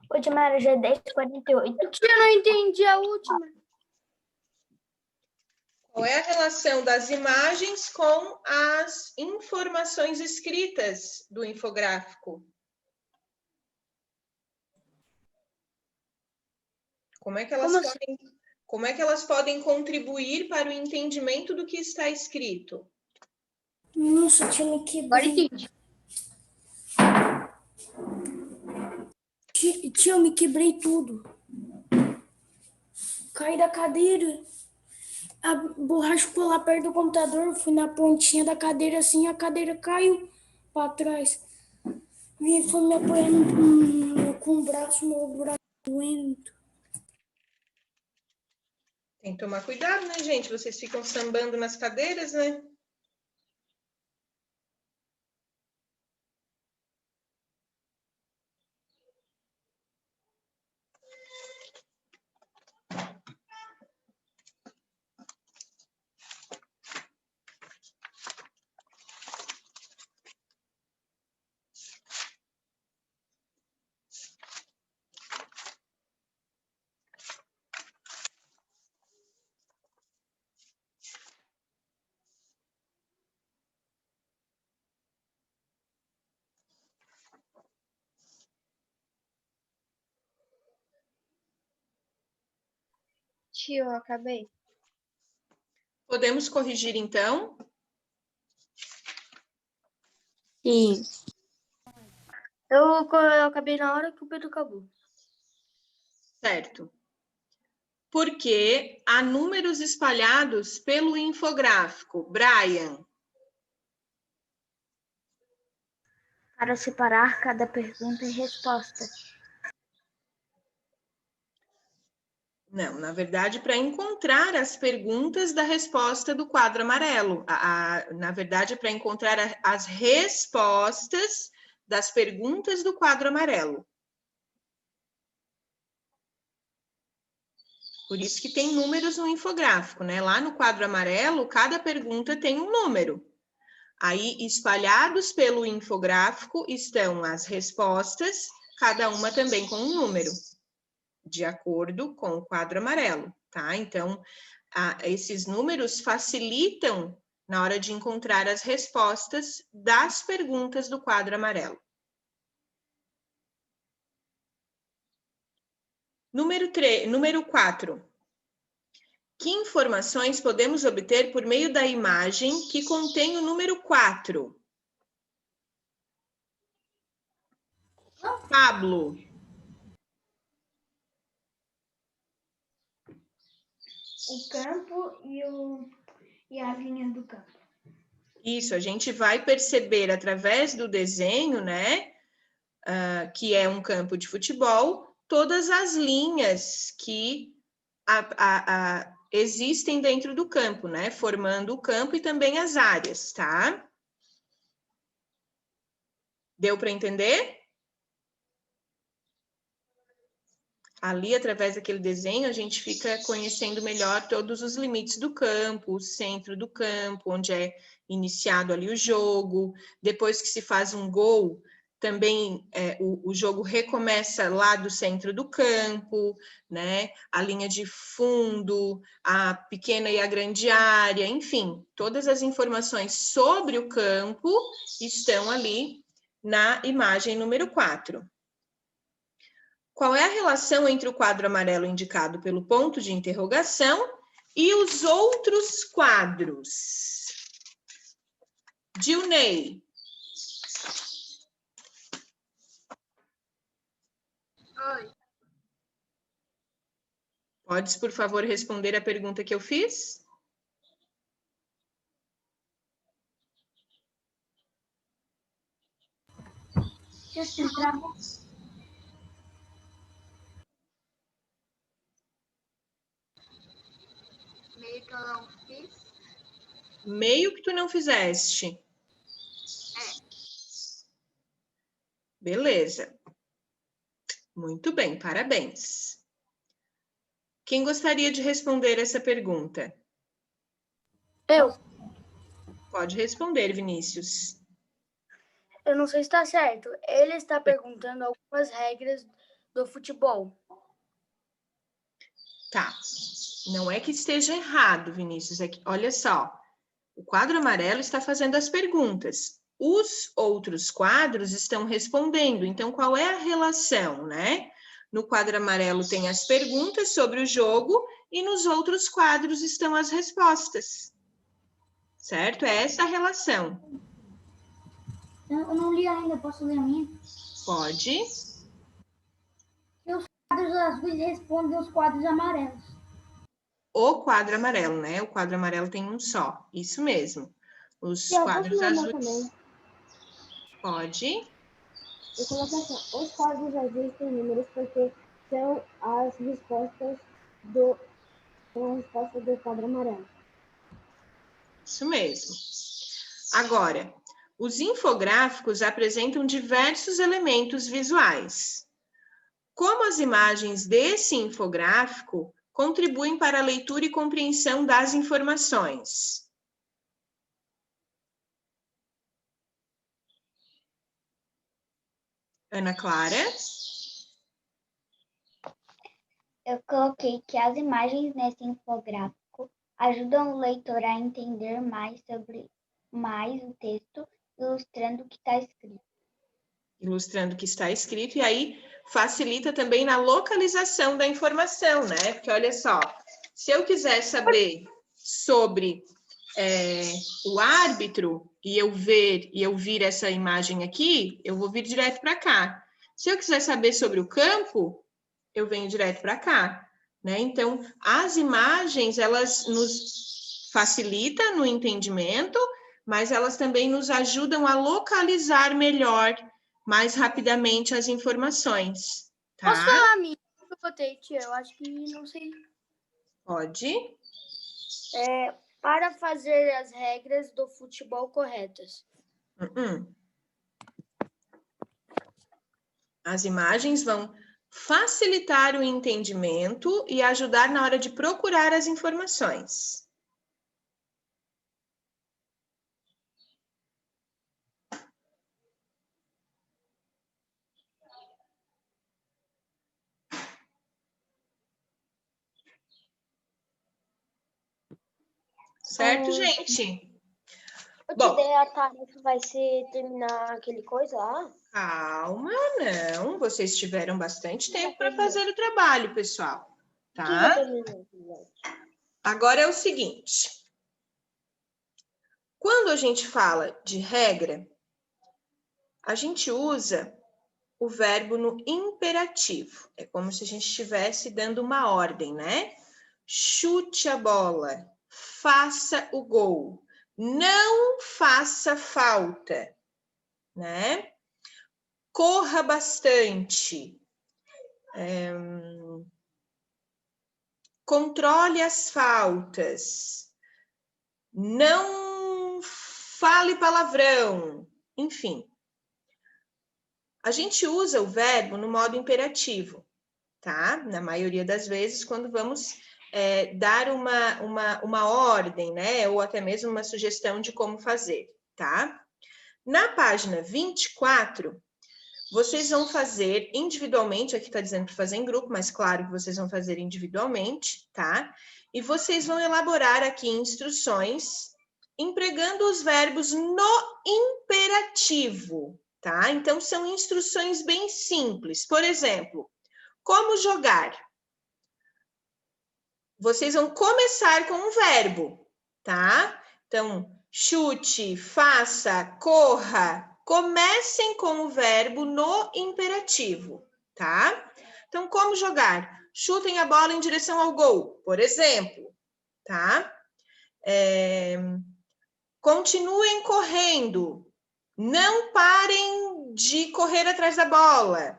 Ô, tia Mara, já é 10h48. Eu não entendi a última. Qual é a relação das imagens com as informações escritas do infográfico? Como é que elas podem contribuir para o entendimento do que está escrito? Nossa, tia, me quebrei. Tia, eu me quebrei tudo. Caí da cadeira. A borracha ficou lá perto do computador. Fui na pontinha da cadeira assim, a cadeira caiu para trás. E foi me apoiando com o braço, meu braço doendo. Tem que tomar cuidado, né, gente? Vocês ficam sambando nas cadeiras, né? Tio, eu acabei. Podemos corrigir, então? Sim. Eu acabei na hora que o Pedro acabou. Certo. Porque há números espalhados pelo infográfico. Brian. Para separar cada pergunta e resposta. Não, na verdade, para encontrar as perguntas da resposta do quadro amarelo. Na verdade, é para encontrar as respostas das perguntas do quadro amarelo. Por isso que tem números no infográfico, né? Lá no quadro amarelo, cada pergunta tem um número. Aí, espalhados pelo infográfico, estão as respostas, cada uma também com um número, de acordo com o quadro amarelo, tá? Então, esses números facilitam na hora de encontrar as respostas das perguntas do quadro amarelo. Número 4. Que informações podemos obter por meio da imagem que contém o número 4? Pablo. O campo e as linhas do campo. Isso, a gente vai perceber através do desenho, né, que é um campo de futebol, todas as linhas que existem dentro do campo, né, formando o campo e também as áreas, tá? Deu para entender? Ali, através daquele desenho, a gente fica conhecendo melhor todos os limites do campo, o centro do campo, onde é iniciado ali o jogo. Depois que se faz um gol, também o jogo recomeça lá do centro do campo, né? A linha de fundo, a pequena e a grande área, enfim, todas as informações sobre o campo estão ali na imagem número 4. Qual é a relação entre o quadro amarelo indicado pelo ponto de interrogação e os outros quadros? Dilney. Oi. Podes, por favor, responder a pergunta que eu fiz? Meio que eu não fiz. Meio que tu não fizeste. Beleza. Muito bem, parabéns. Quem gostaria de responder essa pergunta? Eu. Pode responder, Vinícius. Eu não sei se está certo. Ele está perguntando algumas regras do futebol. Tá. Não é que esteja errado, Vinícius. É que, olha só, o quadro amarelo está fazendo as perguntas. Os outros quadros estão respondendo. Então, qual é a relação, né? No quadro amarelo tem as perguntas sobre o jogo e nos outros quadros estão as respostas. Certo? É essa a relação. Eu não li ainda, posso ler a minha? Pode. E os quadros azuis respondem aos quadros amarelos. O quadro amarelo, né? O quadro amarelo tem um só. Isso mesmo. Os quadros azuis. Também. Pode. Eu coloquei assim, os quadros azuis têm números porque são as respostas do quadro amarelo. Isso mesmo. Agora, os infográficos apresentam diversos elementos visuais. Como as imagens desse infográfico contribuem para a leitura e compreensão das informações? Ana Clara? Eu coloquei que as imagens nesse infográfico ajudam o leitor a entender mais sobre o texto, ilustrando o que está escrito. Ilustrando o que está escrito, e aí facilita também na localização da informação, né? Porque olha só, se eu quiser saber sobre o árbitro e eu vir essa imagem aqui, eu vou vir direto para cá. Se eu quiser saber sobre o campo, eu venho direto para cá, né? Então, as imagens, elas nos facilitam no entendimento, mas elas também nos ajudam a localizar melhor, mais rapidamente as informações, tá? Posso falar a minha? Eu botei, tia, eu acho que não sei. Pode. Para fazer as regras do futebol corretas. As imagens vão facilitar o entendimento e ajudar na hora de procurar as informações. Certo, gente? Bom, a tarefa vai ser terminar aquele coisa lá? Calma, não. Vocês tiveram bastante tempo para fazer o trabalho, pessoal. Tá? Agora é o seguinte. Quando a gente fala de regra, a gente usa o verbo no imperativo. É como se a gente estivesse dando uma ordem, né? Chute a bola, faça o gol, não faça falta, né? Corra bastante, controle as faltas, não fale palavrão, enfim. A gente usa o verbo no modo imperativo, tá? Na maioria das vezes, quando vamos dar uma ordem, né? Ou até mesmo uma sugestão de como fazer, tá? Na página 24, vocês vão fazer individualmente, aqui está dizendo para fazer em grupo, mas claro que vocês vão fazer individualmente, tá? E vocês vão elaborar aqui instruções empregando os verbos no imperativo, tá? Então, são instruções bem simples. Por exemplo, como jogar? Vocês vão começar com um verbo, tá? Então, chute, faça, corra. Comecem com o verbo no imperativo, tá? Então, como jogar? chutem a bola em direção ao gol, por exemplo, tá? Continuem correndo, não parem de correr atrás da bola.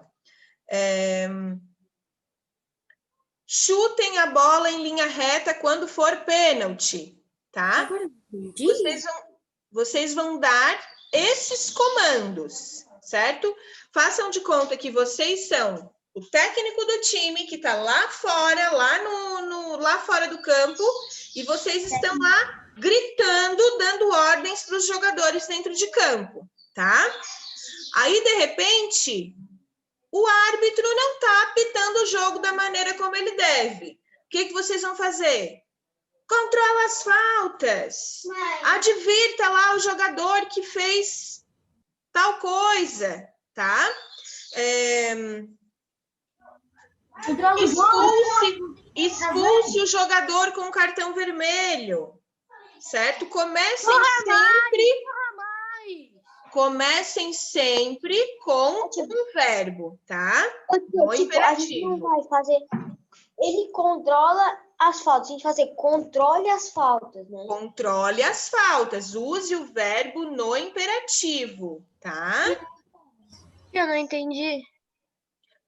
Chutem a bola em linha reta quando for pênalti, tá? Vocês vão dar esses comandos, certo? Façam de conta que vocês são o técnico do time que está lá fora, lá fora do campo, e vocês estão lá gritando, dando ordens para os jogadores dentro de campo, tá? Aí, de repente, o árbitro não está apitando o jogo da maneira como ele deve. O que vocês vão fazer? Controla as faltas. Advirta lá o jogador que fez tal coisa, tá? Expulse o jogador com cartão vermelho, certo? Comecem sempre com um verbo, tá? No imperativo. A gente não vai fazer... Ele controla as faltas. A gente vai fazer controle as faltas, né? Controle as faltas. Use o verbo no imperativo, tá? Eu não entendi.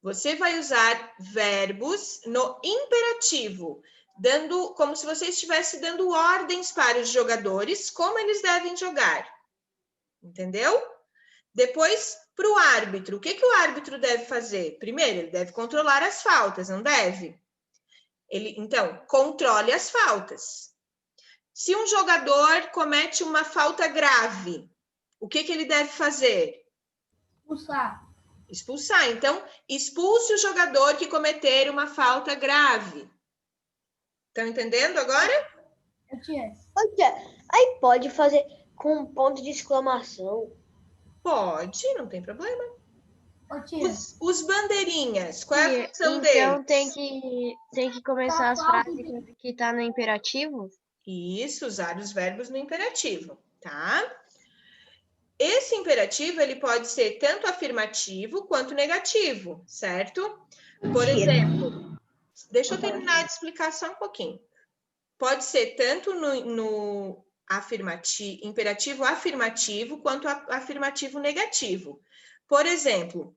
Você vai usar verbos no imperativo, como se você estivesse dando ordens para os jogadores, como eles devem jogar. Entendeu? Depois, para o árbitro. O que o árbitro deve fazer? Primeiro, ele deve controlar as faltas, não deve? Então, controle as faltas. Se um jogador comete uma falta grave, o que ele deve fazer? Expulsar. Então, expulse o jogador que cometer uma falta grave. Estão entendendo agora? Aí pode fazer com um ponto de exclamação. Pode, não tem problema. Os bandeirinhas, qual é a função deles? Então tem que começar as frases que tá no imperativo? Isso, usar os verbos no imperativo, tá? Esse imperativo, ele pode ser tanto afirmativo quanto negativo, certo? Por exemplo, deixa eu terminar de explicar só um pouquinho. Pode ser tanto no imperativo afirmativo quanto afirmativo negativo. Por exemplo,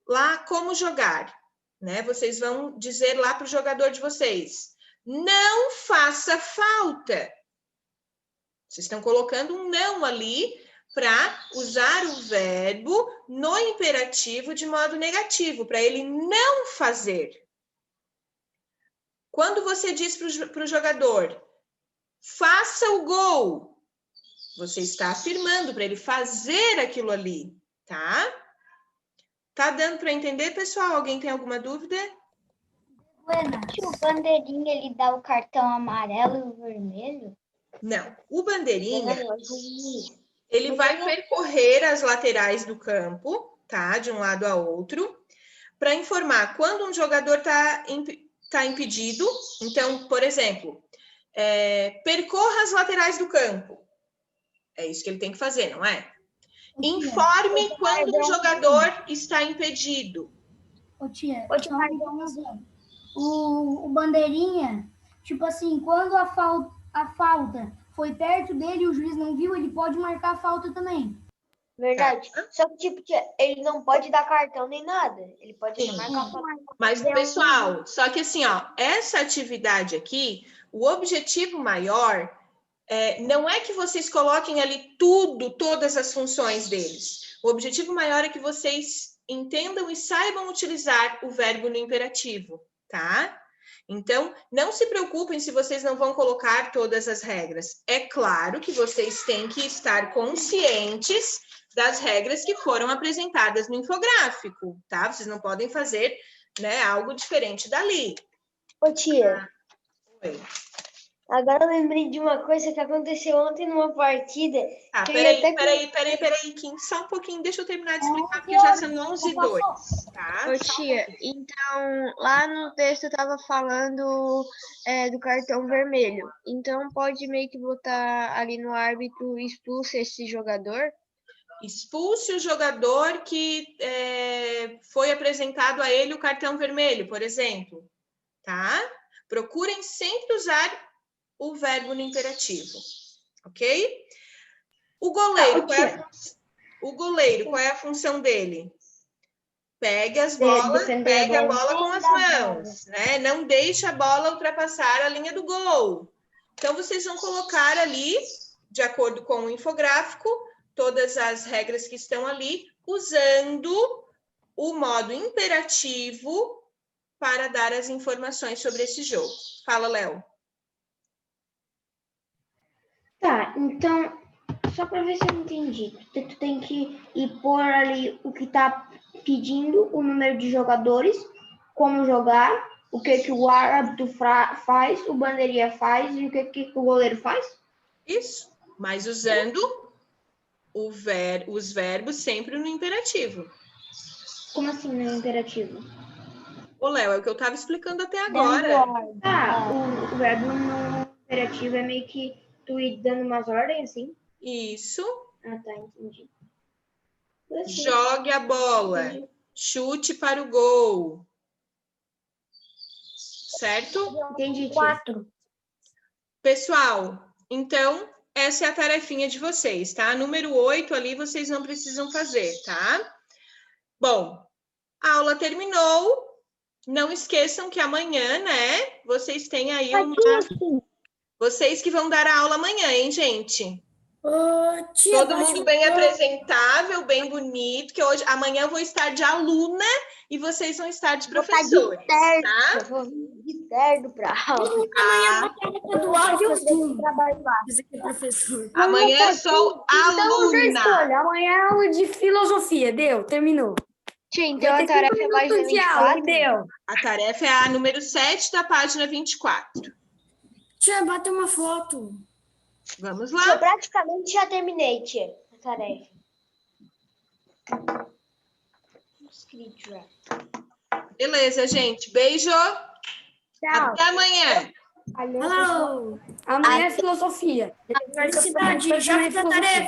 lá como jogar, né? Vocês vão dizer lá para o jogador de vocês, não faça falta. Vocês estão colocando um não ali para usar o verbo no imperativo de modo negativo, para ele não fazer. Quando você diz para o jogador, faça o gol, você está afirmando para ele fazer aquilo ali, tá? Tá dando para entender, pessoal? Alguém tem alguma dúvida? O bandeirinha, ele dá o cartão amarelo e o vermelho? Não. O bandeirinha, ele vai percorrer as laterais do campo, tá? De um lado a outro, para informar quando um jogador tá impedido. Então, por exemplo, percorra as laterais do campo. É isso que ele tem que fazer, não é? Informe quando um jogador está impedido. O bandeirinha, tipo assim, quando a falta foi perto dele e o juiz não viu, ele pode marcar a falta também. Verdade. Só que, tipo, ele não pode dar cartão nem nada. Ele pode marcar a falta. Mas, pessoal, só que assim, ó, essa atividade aqui, o objetivo maior não é que vocês coloquem ali todas as funções deles. O objetivo maior é que vocês entendam e saibam utilizar o verbo no imperativo, tá? Então, não se preocupem se vocês não vão colocar todas as regras. É claro que vocês têm que estar conscientes das regras que foram apresentadas no infográfico, tá? Vocês não podem fazer, né, algo diferente dali. Ô, tia. Oi. Agora eu lembrei de uma coisa que aconteceu ontem numa partida. Ah, peraí, Kim, só um pouquinho, deixa eu terminar de explicar, porque já são 11h02, tá? Ô, tia, então, lá no texto estava falando do cartão vermelho. Então, pode meio que botar ali no árbitro, expulse esse jogador? Expulse o jogador que foi apresentado a ele o cartão vermelho, por exemplo, tá? Procurem sempre usar o verbo no imperativo, ok? O goleiro, qual é a função dele? Pega a bola com as mãos, né? Não deixa a bola ultrapassar a linha do gol. Então, vocês vão colocar ali, de acordo com o infográfico, todas as regras que estão ali, usando o modo imperativo para dar as informações sobre esse jogo. Fala, Léo. Tá, então, só para ver se eu entendi. Tu tem que ir pôr ali o que tá pedindo, o número de jogadores, como jogar, o que o árbitro faz, o bandeirinha faz e o que o goleiro faz? Isso, mas usando os verbos sempre no imperativo. Como assim no imperativo? Ô, Léo, é o que eu estava explicando até agora. O verbo no imperativo é meio que tu ir dando umas ordens, assim? Isso. Ah, tá, entendi. Jogue a bola. Entendi. Chute para o gol. Certo? Entendi. 4. Pessoal, então, essa é a tarefinha de vocês, tá? Número 8 ali vocês não precisam fazer, tá? Bom, a aula terminou. Não esqueçam que amanhã, né? Vocês têm aí Vocês que vão dar a aula amanhã, hein, gente? Todo mundo bem apresentável, bem bonito, que amanhã eu vou estar de aluna e vocês vão estar de professores, tá? Eu vou de terno pra aula. Amanhã eu sou aluna. Amanhã é aula de filosofia. Deu, terminou. Tia, então a tarefa é mais 24? Deu. A tarefa é a número 7 da página 24. Tia, bate uma foto. Vamos lá. Eu praticamente já terminei, tia, a tarefa. Escrito já. Beleza, gente. Beijo. Tchau. Até amanhã. Amanhã é filosofia. Universidade, já fiz a tarefa.